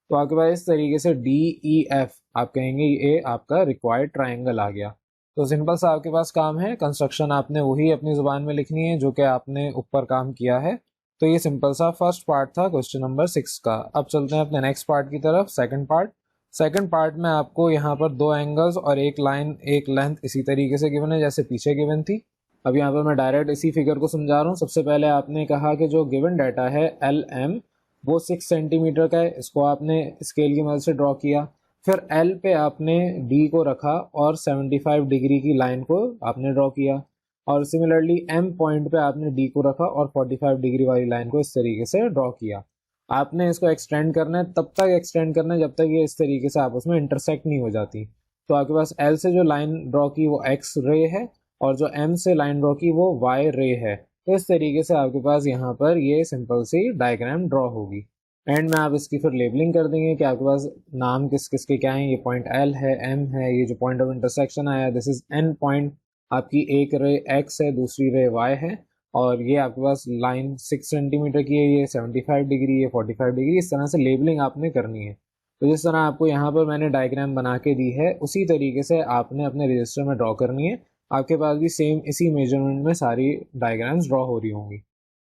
तो आपके पास इस तरीके से डी ई एफ आप कहेंगे ये आपका रिक्वायर्ड ट्राइंगल आ गया। तो सिंपल सा आपके पास काम है, कंस्ट्रक्शन आपने वही अपनी जुबान में लिखनी है जो कि आपने ऊपर काम किया है। तो ये सिंपल सा फर्स्ट पार्ट था क्वेश्चन नंबर 6 का। अब चलते हैं अपने नेक्स्ट पार्ट की तरफ, सेकंड पार्ट। सेकंड पार्ट में आपको यहाँ पर दो एंगल्स और एक लाइन एक लेंथ इसी तरीके से गिवन है जैसे पीछे गिवन थी। अब यहाँ पर मैं डायरेक्ट इसी फिगर को समझा रहा हूँ। सबसे पहले आपने कहा कि जो गिवन डाटा है एल एम वो 6 सेंटीमीटर का है, इसको आपने स्केल की मदद से ड्रॉ किया। फिर एल पे आपने डी को रखा और 75 डिग्री की लाइन को आपने ड्रॉ किया, और सिमिलरली एम पॉइंट पे आपने डी को रखा और 45 डिग्री वाली लाइन को इस तरीके से ड्रॉ किया। आपने इसको एक्सटेंड करना है, तब तक एक्सटेंड करना है जब तक ये इस तरीके से आपस में इंटरसेक्ट नहीं हो जाती। तो आपके पास एल से जो लाइन ड्रॉ की वो एक्स रे है, और जो एम से लाइन ड्रॉ की वो वाई रे है। तो इस तरीके से आपके पास यहाँ पर ये सिंपल सी डायग्राम ड्रॉ होगी। एंड में आप इसकी फिर लेबलिंग कर देंगे कि आपके पास नाम किस किस के क्या हैं, ये पॉइंट एल है, एम है, ये जो पॉइंट ऑफ इंटरसेक्शन आया दिस इज एन पॉइंट, आपकी एक रे एक्स है, दूसरी रे वाई है, और ये आपके पास लाइन 6 सेंटीमीटर की है, ये 75 डिग्री, ये 45 डिग्री, इस तरह से लेबलिंग आपने करनी है। तो जिस तरह आपको यहाँ पर मैंने डायग्राम बना के दी है उसी तरीके से आपने अपने रजिस्टर में ड्रॉ करनी है। आपके पास भी सेम इसी मेजरमेंट में सारी डायग्राम्स ड्रॉ हो रही होंगी।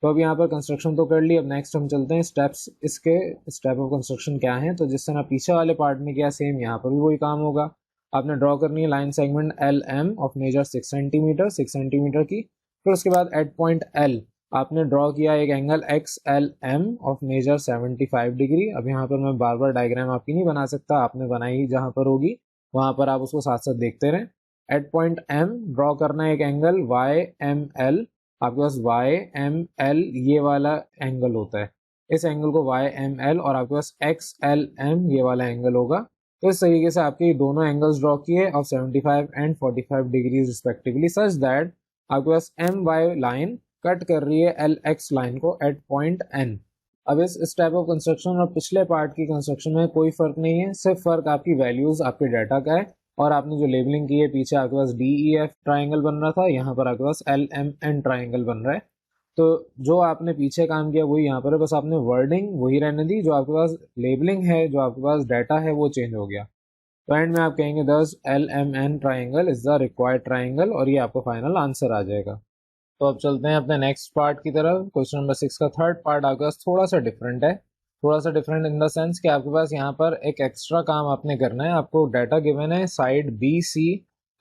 तो अब यहाँ पर कंस्ट्रक्शन तो कर ली, अब नेक्स्ट हम चलते हैं स्टेप्स, इसके स्टेप ऑफ कंस्ट्रक्शन क्या है। तो जिस तरह पीछे वाले पार्ट में किया सेम यहाँ पर भी वही काम होगा। आपने ड्रॉ करनी है line segment L M of measure 6 centimetre की। फिर उसके बाद एट पॉइंट एल आपने ड्रॉ किया एक angle X L M of measure 75 degree. अब यहाँ पर मैं बार बार डायग्राम आपकी नहीं बना सकता, आपने बनाई जहाँ पर होगी वहाँ पर आप उसको साथ साथ देखते रहें। एट पॉइंट एम ड्रॉ करना है एक एंगल वाई एम एल, आपके पास वाई एम एल ये वाला एंगल होता है, इस एंगल को वाई एम एल, और आपके पास एक्स एल एम ये वाला एंगल होगा। तो इस तरीके से आपके दोनों एंगल्स ड्रॉ किए of 75 and 45 degrees respectively, such that आपके पास एम वाई लाइन कट कर रही है एल एक्स लाइन को एट पॉइंट एन। अब इस टाइप ऑफ कंस्ट्रक्शन और पिछले पार्ट की कंस्ट्रक्शन में कोई फर्क नहीं है, सिर्फ फर्क आपकी वैल्यूज आपके डाटा का है, और आपने जो लेबलिंग की है पीछे आपके पास डी ई एफ ट्राइंगल बन रहा था, यहाँ पर आपके पास एल एम एन ट्राइंगल बन रहा है। तो जो आपने पीछे काम किया वही यहाँ पर है, बस आपने वर्डिंग वही रहने दी, जो आपके पास लेबलिंग है, जो आपके पास डाटा है वो चेंज हो गया। तो एंड में आप कहेंगे दस LMN triangle is the required triangle, और ये आपका फाइनल आंसर आ जाएगा। तो अब चलते हैं अपने नेक्स्ट पार्ट की तरफ। क्वेश्चन नंबर 6 का थर्ड पार्ट आपके पास थोड़ा सा डिफरेंट है। थोड़ा सा डिफरेंट इन द सेंस कि आपके पास यहाँ पर एक एक्स्ट्रा काम आपने करना है। आपको डाटा गिवन है साइड BC,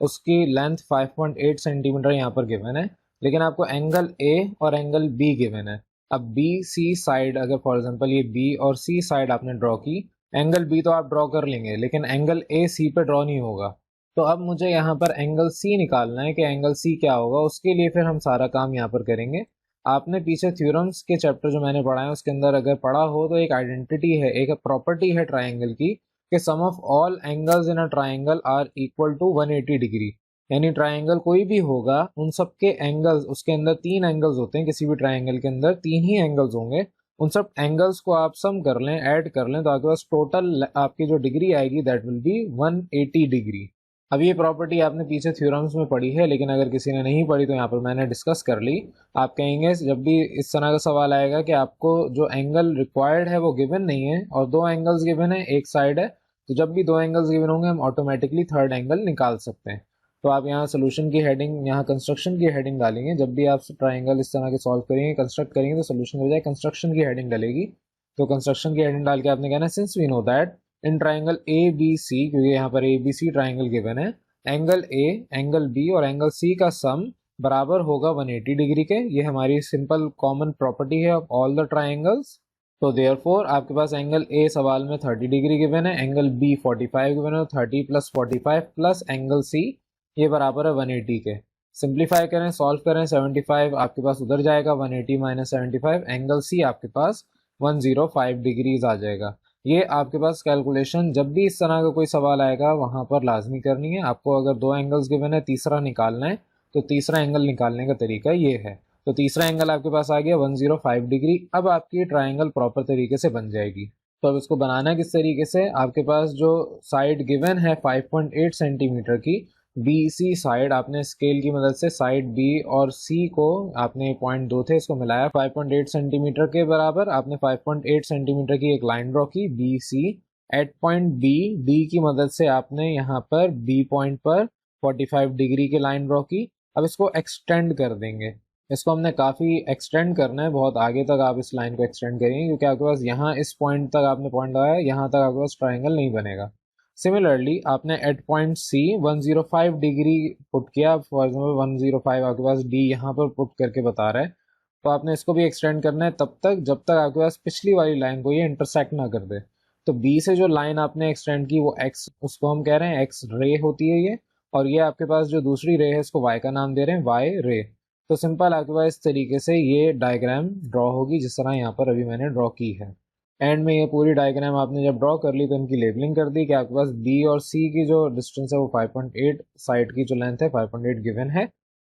उसकी लेंथ 5.8 सेंटीमीटर यहाँ पर गिवन है, लेकिन आपको एंगल A और एंगल B गिवन है। अब BC साइड, अगर फॉर एग्जांपल ये B और C साइड आपने ड्रॉ की, एंगल B तो आप ड्रॉ कर लेंगे, लेकिन एंगल AC पे ड्रॉ नहीं होगा। तो अब मुझे यहाँ पर एंगल C निकालना है कि एंगल C क्या होगा। उसके लिए फिर हम सारा काम यहाँ पर करेंगे। आपने पीछे थ्योरम्स के चैप्टर जो मैंने पढ़ा है उसके अंदर अगर पढ़ा हो तो एक आइडेंटिटी है, एक प्रॉपर्टी है ट्राइंगल की, कि sum of all angles in a triangle are equal to 180 degree. यानी ट्राइंगल कोई भी होगा, उन सब के एंगल्स, उसके अंदर 3 एंगल्स होते हैं, किसी भी ट्राइंगल के अंदर 3 ही एंगल्स होंगे, उन सब एंगल्स को आप सम कर लें, ऐड कर लें, तो आपके पास टोटल आपकी जो डिग्री आएगी दैट विल बी 180 डिग्री। अब ये प्रॉपर्टी आपने पीछे थ्योरम्स में पढ़ी है, लेकिन अगर किसी ने नहीं पढ़ी तो यहाँ पर मैंने डिस्कस कर ली। आप कहेंगे जब भी इस तरह का सवाल आएगा कि आपको जो एंगल रिक्वायर्ड है वो गिवन नहीं है और 2 एंगल्स गिवन है, एक साइड है, तो जब भी 2 एंगल्स गिवन होंगे हम ऑटोमेटिकली थर्ड एंगल निकाल सकते हैं। तो आप यहाँ सोल्यूशन की हेडिंग, यहाँ कंस्ट्रक्शन की हेडिंग डालेंगे। जब भी आप ट्राइंगल इस तरह के सॉल्व करेंगे, कंस्ट्रक्ट करेंगे, तो सोल्यूशन की बजाय कंस्ट्रक्शन की हेडिंग डलेगी। तो कंस्ट्रक्शन की हेडिंग डाल के आपने कहना है since we know that in triangle ABC, क्योंकि यहाँ पर ABC ट्राइंगल गिवन है, एंगल A, एंगल B और एंगल C का सम बराबर होगा 180 डिग्री के। ये हमारी सिंपल कॉमन प्रॉपर्टी है ऑफ ऑल द ट्राइंगल्स। तो देयरफॉर आपके पास एंगल A सवाल में 30 डिग्री गिवन है, एंगल B 45 गिवन है, 30 प्लस 45 प्लस एंगल C ये बराबर है 180 के। सिंप्लीफाई करें, सॉल्व करें, 75 आपके पास उधर जाएगा, 180 माइनस 75, एंगल C आपके पास 105 डिग्रीज आ जाएगा। ये आपके पास कैलकुलेशन जब भी इस तरह का कोई सवाल आएगा वहां पर लाजमी करनी है। आपको अगर 2 एंगल्स गिवन है, तीसरा निकालना है, तो तीसरा एंगल निकालने का तरीका ये है। तो तीसरा एंगल आपके पास आ गया 105 डिग्री। अब आपकी ट्राइंगल प्रॉपर तरीके से बन जाएगी। तो अब इसको बनाना किस तरीके से, आपके पास जो साइड गिवन है 5.8 सेंटीमीटर की, BC साइड, आपने स्केल की मदद से साइड B और C को आपने पॉइंट 2 थे इसको मिलाया 5.8 सेंटीमीटर के बराबर। आपने 5.8 सेंटीमीटर की एक लाइन ड्रॉ की BC at point B, D की मदद से आपने यहाँ पर B पॉइंट पर 45 डिग्री की लाइन ड्रॉ की। अब इसको एक्सटेंड कर देंगे, इसको हमने काफ़ी एक्सटेंड करना है, बहुत आगे तक आप इस लाइन को एक्सटेंड करेंगे, क्योंकि आपके पास यहाँ इस पॉइंट तक आपने पॉइंट लगाया, यहाँ तक आपके पास ट्राइंगल नहीं बनेगा। सिमिलरली आपने at point C 105 degree put किया, फॉर एग्जाम्पल 105 आपके पास D यहाँ पर पुट करके बता रहा है, तो आपने इसको भी एक्सटेंड करना है तब तक जब तक आपके पास पिछली वाली लाइन को ये इंटरसेक्ट ना कर दे। तो B से जो लाइन आपने एक्सटेंड की वो X, उसको हम कह रहे हैं X रे होती है ये, और ये आपके पास जो दूसरी रे है इसको Y का नाम दे रहे हैं Y रे। तो सिंपल आपके पास इस तरीके से ये डायग्राम ड्रॉ होगी जिस तरह यहाँ पर अभी मैंने ड्रॉ की है। एंड में ये पूरी डायग्राम आपने जब ड्रॉ कर ली तो इनकी लेबलिंग कर दी कि आपके पास B और C की जो डिस्टेंस है वो 5.8, साइड की जो लेंथ है 5.8 गिवन है।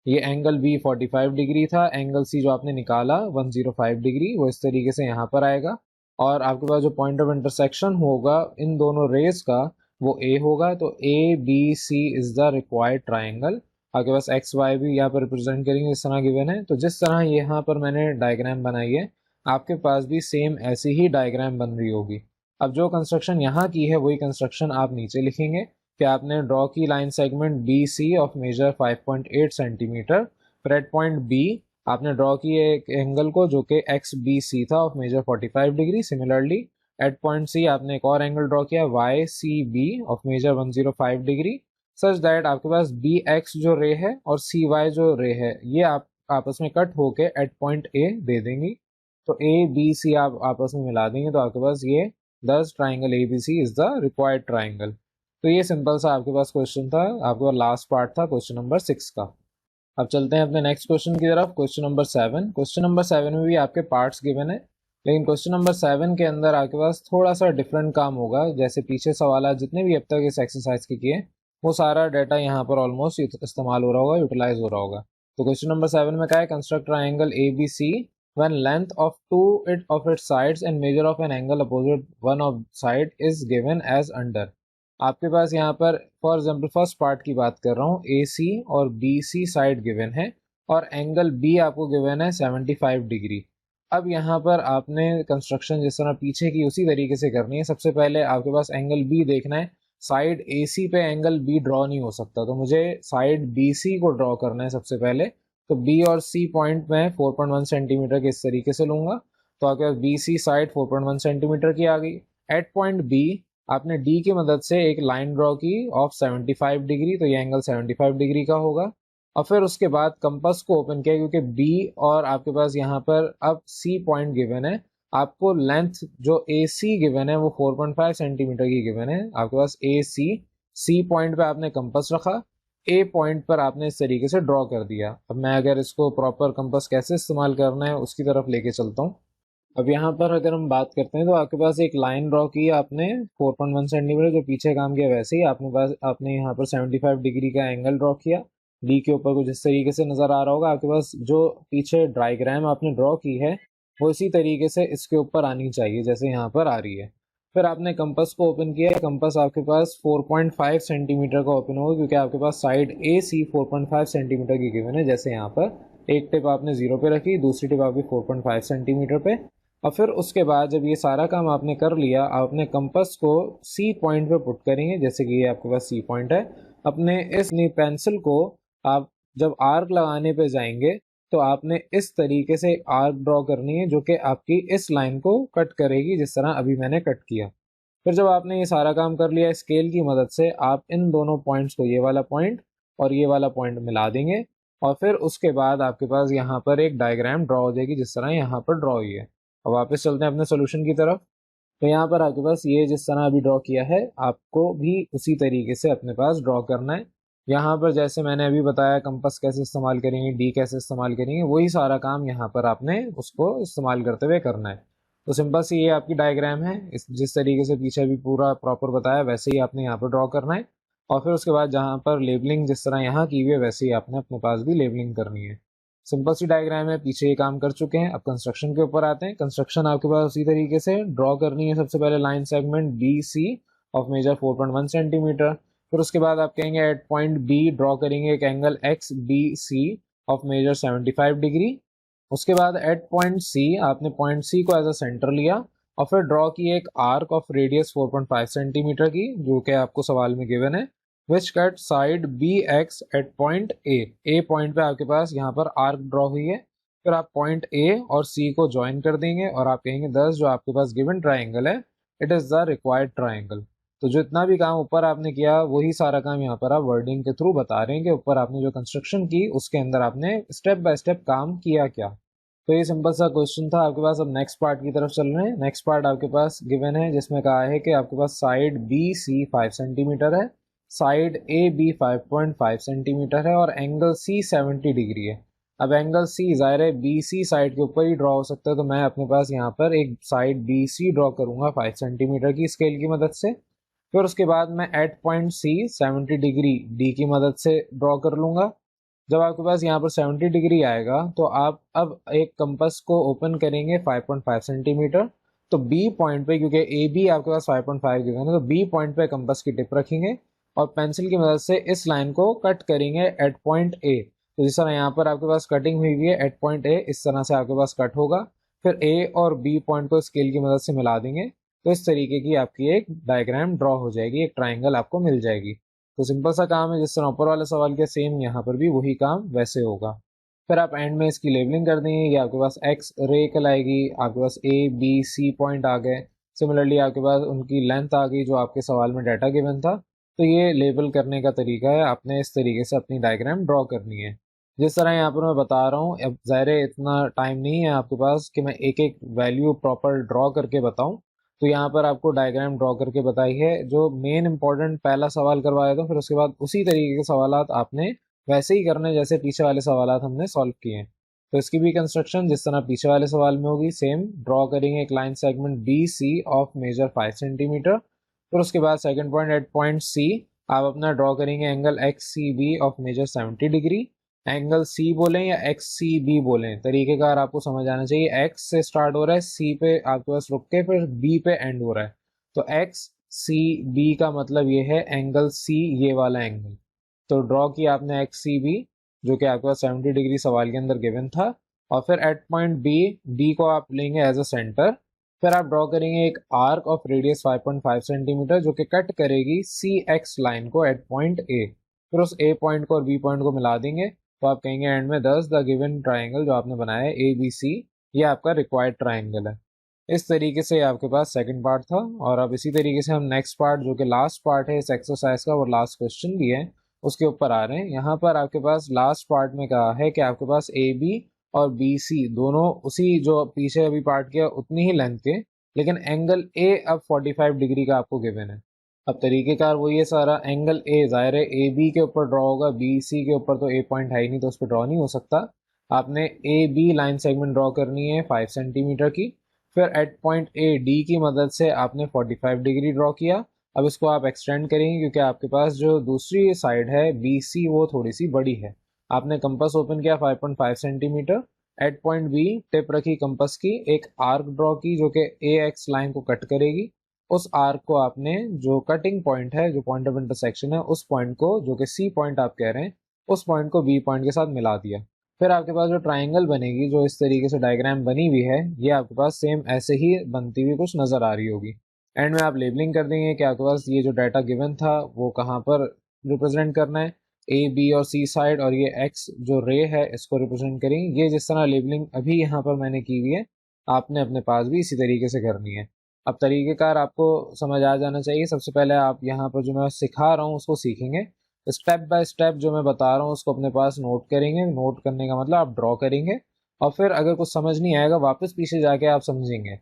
ये एंगल B 45 डिग्री था, एंगल C जो आपने निकाला 105 डिग्री, वो इस तरीके से यहाँ पर आएगा। और आपके पास जो पॉइंट ऑफ इंटरसेक्शन होगा इन दोनों रेज का वो A होगा। तो ABC is the required triangle. आपके पास XY भी यहाँ पर रिप्रेजेंट करेंगे इस तरह गिवन है। तो जिस तरह यहाँ पर मैंने डायग्राम बनाई है आपके पास भी सेम ऐसी ही डायग्राम बन रही होगी। अब जो कंस्ट्रक्शन यहाँ की है वही कंस्ट्रक्शन आप नीचे लिखेंगे कि आपने ड्रॉ की line segment BC of measure 5.8 centimetre, फिर एट पॉइंट B आपने ड्रॉ की एक एंगल को जो कि XBC था of measure 45 degree. Similarly at point C आपने एक और एंगल ड्रॉ किया YCB of measure 105 degree, such that आपके पास BX जो रे है और CY जो रे है ये आप आपस में कट होके एट पॉइंट A दे देंगी। तो ABC आप आपस में मिला देंगे तो आपके पास ये 10 triangle ABC is the required triangle. तो ये सिंपल सा आपके पास क्वेश्चन था, आपके पास लास्ट पार्ट था क्वेश्चन नंबर 6 का। अब चलते हैं अपने नेक्स्ट क्वेश्चन की तरफ, क्वेश्चन नंबर 7। क्वेश्चन नंबर 7 में भी आपके पार्ट्स गिवन है, लेकिन क्वेश्चन नंबर 7 के अंदर आपके पास थोड़ा सा डिफरेंट काम होगा। जैसे पीछे सवाल जितने भी अब तक इस एक्सरसाइज के किए वो सारा डाटा यहाँ पर ऑलमोस्ट इस्तेमाल हो रहा होगा, यूटिलाइज हो रहा होगा। तो क्वेश्चन नंबर 7 में क्या है, construct triangle ABC when length of of its sides and measure of an angle opposite one of side is given as under। आपके पास यहाँ पर फॉर एग्जाम्पल फर्स्ट पार्ट की बात कर रहा हूँ, AC और BC साइड गिवन है और एंगल B आपको गिवन है 75 डिग्री। अब यहाँ पर आपने कंस्ट्रक्शन जिस तरह पीछे की उसी तरीके से करनी है। सबसे पहले आपके पास एंगल B देखना है साइड AC पे एंगल B ड्रॉ नहीं हो सकता, तो मुझे साइड BC को ड्रॉ करना है सबसे पहले। तो B और C पॉइंट मैं 4.1 सेंटीमीटर के इस तरीके से लूंगा, तो आपके पास BC साइड 4.1 सेंटीमीटर की आ गई। एट पॉइंट B आपने D की मदद से एक लाइन ड्रॉ की ऑफ 75 डिग्री, तो ये एंगल 75 डिग्री का होगा। और फिर उसके बाद कंपास को ओपन किया, क्योंकि B और आपके पास यहाँ पर अब C पॉइंट गिवन है, आपको लेंथ जो AC गिवन है वो 4.5 सेंटीमीटर की गिवन है आपके पास AC। C पॉइंट पे आपने कंपास रखा, A पॉइंट पर आपने इस तरीके से ड्रॉ कर दिया। अब मैं अगर इसको प्रॉपर कंपास कैसे इस्तेमाल करना है उसकी तरफ लेके चलता हूँ। अब यहाँ पर अगर हम बात करते हैं तो आपके पास एक लाइन ड्रॉ की आपने 4.1 सेंटीमीटर, जो पीछे काम किया वैसे ही आपने यहाँ पर 75 डिग्री का एंगल ड्रॉ किया। डी के ऊपर कुछ इस तरीके से नजर आ रहा होगा आपके पास, जो पीछे डायग्राम आपने ड्रॉ की है वो इसी तरीके से इसके ऊपर आनी चाहिए जैसे यहाँ पर आ रही है। फिर आपने कंपास को ओपन किया, कंपास आपके पास 4.5 सेंटीमीटर का ओपन होगा, क्योंकि आपके पास साइड ए सी 4.5 सेंटीमीटर की गिवन है। जैसे यहाँ पर एक टिप आपने 0 पे रखी, दूसरी टिप आपकी 4.5 सेंटीमीटर पे। और फिर उसके बाद जब ये सारा काम आपने कर लिया, आप अपने कंपास को सी पॉइंट पे पुट करेंगे, जैसे कि ये आपके पास सी पॉइंट है। अपने इस पेंसिल को आप जब आर्क लगाने पे जाएंगे तो आपने इस तरीके से आर्क ड्रॉ करनी है, जो कि आपकी इस लाइन को कट करेगी, जिस तरह अभी मैंने कट किया। फिर जब आपने ये सारा काम कर लिया, स्केल की मदद से आप इन दोनों पॉइंट्स को, ये वाला पॉइंट और ये वाला पॉइंट मिला देंगे। और फिर उसके बाद आपके पास यहाँ पर एक डायग्राम ड्रॉ हो जाएगी, जिस तरह यहाँ पर ड्रॉ हुई है। अब वापस चलते हैं अपने सोल्यूशन की तरफ। तो यहाँ पर आपके पास ये जिस तरह अभी ड्रॉ किया है, आपको भी उसी तरीके से अपने पास ड्रॉ करना है। यहाँ पर जैसे मैंने अभी बताया कंपास कैसे इस्तेमाल करेंगे, डी कैसे इस्तेमाल करेंगे, वही सारा काम यहाँ पर आपने उसको इस्तेमाल करते हुए करना है। तो सिंपल सी ये आपकी डायग्राम है, जिस तरीके से पीछे भी पूरा प्रॉपर बताया वैसे ही आपने यहाँ पर ड्रॉ करना है। और फिर उसके बाद जहाँ पर लेबलिंग जिस तरह यहाँ की हुई है वैसे ही आपने अपने पास भी लेबलिंग करनी है। सिंपल सी डायग्राम है, पीछे ये काम कर चुके हैं। अब कंस्ट्रक्शन के ऊपर आते हैं। कंस्ट्रक्शन आपके पास उसी तरीके से ड्रॉ करनी है। सबसे पहले line segment B C of measure 4.1 centimetre. फिर उसके बाद आप कहेंगे एट पॉइंट बी ड्रॉ करेंगे एक angle X B C of measure 75 degree. उसके बाद एट पॉइंट सी आपने पॉइंट सी को एज अ सेंटर लिया और फिर ड्रॉ की एक आर्क ऑफ रेडियस 4.5 सेंटीमीटर की, जो कि आपको सवाल में गिवन है, which cut side B X at point A point पे आपके पास यहाँ पर आर्क ड्रॉ हुई है। फिर आप पॉइंट ए और सी को ज्वाइन कर देंगे और आप कहेंगे दस जो आपके पास गिवन ट्राइंगल है it is the required triangle. तो जितना भी काम ऊपर आपने किया वही सारा काम यहाँ पर आप वर्डिंग के थ्रू बता रहे हैं कि ऊपर आपने जो कंस्ट्रक्शन की उसके अंदर आपने स्टेप बाय स्टेप काम किया क्या। तो ये सिंपल सा क्वेश्चन था आपके पास। अब नेक्स्ट पार्ट की तरफ चल रहे हैं। नेक्स्ट पार्ट आपके पास गिवन है जिसमें कहा है कि आपके पास साइड बी सी 5 सेंटीमीटर है, साइड ए बी 5.5 सेंटीमीटर है और एंगल सी 70 डिग्री है। अब एंगल सी ज़ाहिर है बी सी साइड के ऊपर ही ड्रॉ हो सकता है, तो मैं अपने पास यहाँ पर एक साइड बी सी ड्रॉ करूंगा 5 सेंटीमीटर की स्केल की मदद से। फिर उसके बाद मैं at point C 70 degree D की मदद से ड्रॉ कर लूंगा। जब आपके पास यहाँ पर 70 डिग्री आएगा तो आप अब एक कंपास को ओपन करेंगे 5.5 सेंटीमीटर। तो बी पॉइंट पे, क्योंकि ए बी आपके पास 5.5 गिवन है, तो बी पॉइंट पे कंपास की टिप रखेंगे और पेंसिल की मदद से इस लाइन को कट करेंगे एट पॉइंट ए। तो जिस तरह यहाँ पर आपके पास कटिंग हुई हुई है एट पॉइंट ए, इस तरह से आपके पास कट होगा। फिर ए और बी पॉइंट को स्केल की मदद से मिला देंगे, तो इस तरीके की आपकी एक डायग्राम ड्रॉ हो जाएगी, एक ट्राइंगल आपको मिल जाएगी। तो सिंपल सा काम है, जिस तरह ऊपर वाले सवाल के सेम यहाँ पर भी वही काम वैसे होगा। फिर आप एंड में इसकी लेबलिंग कर देंगे। ये आपके पास एक्स रे कहलाएगी, आपके पास ए बी सी पॉइंट आ गए। सिमिलरली आपके पास उनकी लेंथ आ गई जो आपके सवाल में डाटा गिवन था। तो ये लेबल करने का तरीका है, आपने इस तरीके से अपनी डायग्राम ड्रॉ करनी है। जिस तरह यहाँ पर मैं बता रहा हूँ, अब ज़ाहिर है इतना टाइम नहीं है आपके पास कि मैं एक एक वैल्यू प्रॉपर ड्रॉ करके बताऊँ। तो यहाँ पर आपको डायग्राम ड्रॉ करके बताई है। जो मेन इंपॉर्टेंट पहला सवाल करवाया था, फिर उसके बाद उसी तरीके के सवालात आपने वैसे ही करने जैसे पीछे वाले सवालात हमने सॉल्व किए हैं। तो इसकी भी कंस्ट्रक्शन जिस तरह पीछे वाले सवाल में होगी सेम। ड्रॉ करेंगे एक line segment B C of measure 5 centimetre. फिर उसके बाद second point at point C आप अपना ड्रॉ करेंगे angle X C B of measure 70 degree. Angle C बोलें या एक्स सी बी बोलें, तरीकेकार आपको समझ आना चाहिए। एक्स से स्टार्ट हो रहा है, सी पे आपके पास रुक के फिर बी पे एंड हो रहा है, तो एक्स सी बी का मतलब ये है एंगल सी, ये वाला एंगल। तो ड्रॉ किया आपने एक्स सी बी जो कि आपके पास 70 डिग्री सवाल के अंदर गिवन था। और फिर एट पॉइंट बी, डी को आप लेंगे एज अ सेंटर। फिर आप ड्रॉ करेंगे एक आर्क ऑफ रेडियस 5.5 सेंटीमीटर जो कि कट करेगी सी एक्स लाइन को एट पॉइंट ए। फिर उस ए पॉइंट को और बी पॉइंट को मिला देंगे तो आप कहेंगे एंड में दस द गिवन ट्राइंगल जो आपने बनाया है ए बी सी, ये आपका रिक्वायर्ड ट्राइंगल है। इस तरीके से आपके पास सेकंड पार्ट था। और अब इसी तरीके से हम नेक्स्ट पार्ट जो कि लास्ट पार्ट है इस एक्सरसाइज का और लास्ट क्वेश्चन भी है उसके ऊपर आ रहे हैं। यहाँ पर आपके पास लास्ट पार्ट में कहा है कि आपके पास ए बी और बी सी दोनों उसी जो पीछे अभी पार्ट किया उतनी ही लेंथ के, लेकिन एंगल ए अब 45 डिग्री का आपको गिवन है। अब तरीकेकार वही है सारा। एंगल ए जाहिर है ए बी के ऊपर ड्रॉ होगा, बी सी के ऊपर तो ए पॉइंट है ही नहीं तो उस पर ड्रॉ नहीं हो सकता। आपने A B line segment draw करनी है 5 सेंटीमीटर की। फिर एट पॉइंट ए डी की मदद से आपने 45 डिग्री ड्रॉ किया। अब इसको आप एक्सटेंड करेंगे क्योंकि आपके पास जो दूसरी साइड है बी सी वो थोड़ी सी बड़ी है। आपने कंपास ओपन किया 5.5 centimetre. At point B tip रखी कंपास की, एक आर्क ड्रॉ की जो कि ए एक्स लाइन को कट करेगी। उस आर्क को आपने जो कटिंग पॉइंट है, जो पॉइंट ऑफ इंटरसेक्शन है, उस पॉइंट को जो कि सी पॉइंट आप कह रहे हैं, उस पॉइंट को बी पॉइंट के साथ मिला दिया। फिर आपके पास जो ट्राइंगल बनेगी, जो इस तरीके से डायग्राम बनी हुई है, ये आपके पास सेम ऐसे ही बनती हुई कुछ नजर आ रही होगी। एंड में आप लेबलिंग कर देंगे कि आपके पास ये जो डाटा गिवन था वो कहाँ पर रिप्रेजेंट करना है, ए बी और सी साइड, और ये एक्स जो रे है इसको रिप्रेजेंट करेंगे। ये जिस तरह लेबलिंग अभी यहाँ पर मैंने की हुई है आपने अपने पास भी इसी तरीके से करनी है। अब तरीकेकार आपको समझ आ जाना चाहिए। सबसे पहले आप यहाँ पर जो मैं सिखा रहा हूँ उसको सीखेंगे, स्टेप बाय स्टेप जो मैं बता रहा हूँ उसको अपने पास नोट करेंगे। नोट करने का मतलब आप ड्रॉ करेंगे और फिर अगर कुछ समझ नहीं आएगा वापस पीछे जाके आप समझेंगे।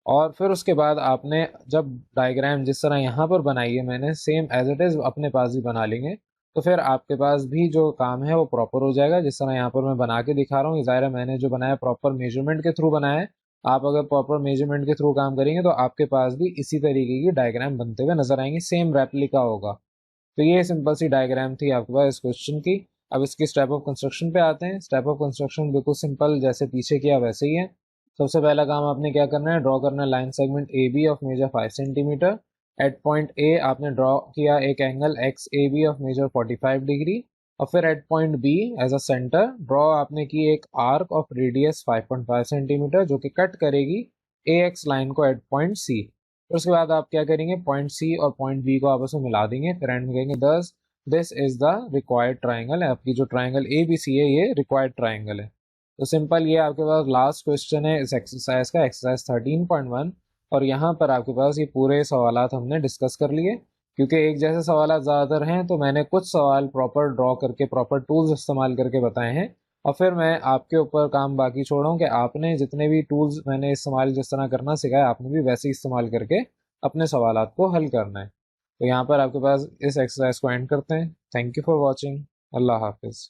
और फिर उसके बाद आपने जब डायग्राम जिस तरह यहाँ पर बनाई है मैंने सेम एज इट इज़ अपने पास भी बना लेंगे, तो फिर आपके पास भी जो काम है वो प्रॉपर हो जाएगा। जिस तरह यहाँ पर मैं बना के दिखा रहा हूँ, ज़ाहिर है मैंने जो बनाया प्रॉपर मेजरमेंट के थ्रू बनाया है। आप अगर प्रॉपर मेजरमेंट के थ्रू काम करेंगे तो आपके पास भी इसी तरीके की डायग्राम बनते हुए नजर आएंगे, सेम रेप्लिका होगा। तो ये सिंपल सी डायग्राम थी आपके पास इस क्वेश्चन की। अब इसकी स्टेप ऑफ कंस्ट्रक्शन पे आते हैं। स्टेप ऑफ कंस्ट्रक्शन बिल्कुल सिंपल, जैसे पीछे किया वैसे ही है। सबसे पहला काम आपने क्या करना है, ड्रॉ करना है line segment A B of measure 5 centimetre. At point A आपने ड्रॉ किया एक angle X A B of measure 45 degree. और फिर at point B as a centre draw आपने की एक आर्क ऑफ रेडियस 5.5 सेंटीमीटर जो कि कट करेगी ए एक्स लाइन को एट पॉइंट सी। फिर उसके बाद आप क्या करेंगे, पॉइंट सी और पॉइंट बी को आपस में मिला देंगे। फिर एंड में कहेंगे दस this is the required triangle है। आपकी जो ट्राइंगल ए बी सी है ये रिक्वायर्ड ट्राइंगल है। तो सिंपल ये आपके पास लास्ट क्वेश्चन है इस एक्सरसाइज का, एक्सरसाइज 13.1। और यहाँ पर आपके पास ये पूरे सवालात हमने डिस्कस कर लिए। क्योंकि एक जैसे सवालात ज़्यादातर हैं तो मैंने कुछ सवाल प्रॉपर ड्रॉ करके प्रॉपर टूल्स इस्तेमाल करके बताए हैं। और फिर मैं आपके ऊपर काम बाकी छोड़ा हूँ कि आपने जितने भी टूल्स मैंने इस्तेमाल जिस तरह करना सिखाया आपने भी वैसे ही इस्तेमाल करके अपने सवालात को हल करना है। तो यहाँ पर आपके पास इस एक्सरसाइज को एंड करते हैं। Thank you for watching. अल्लाह हाफिज़।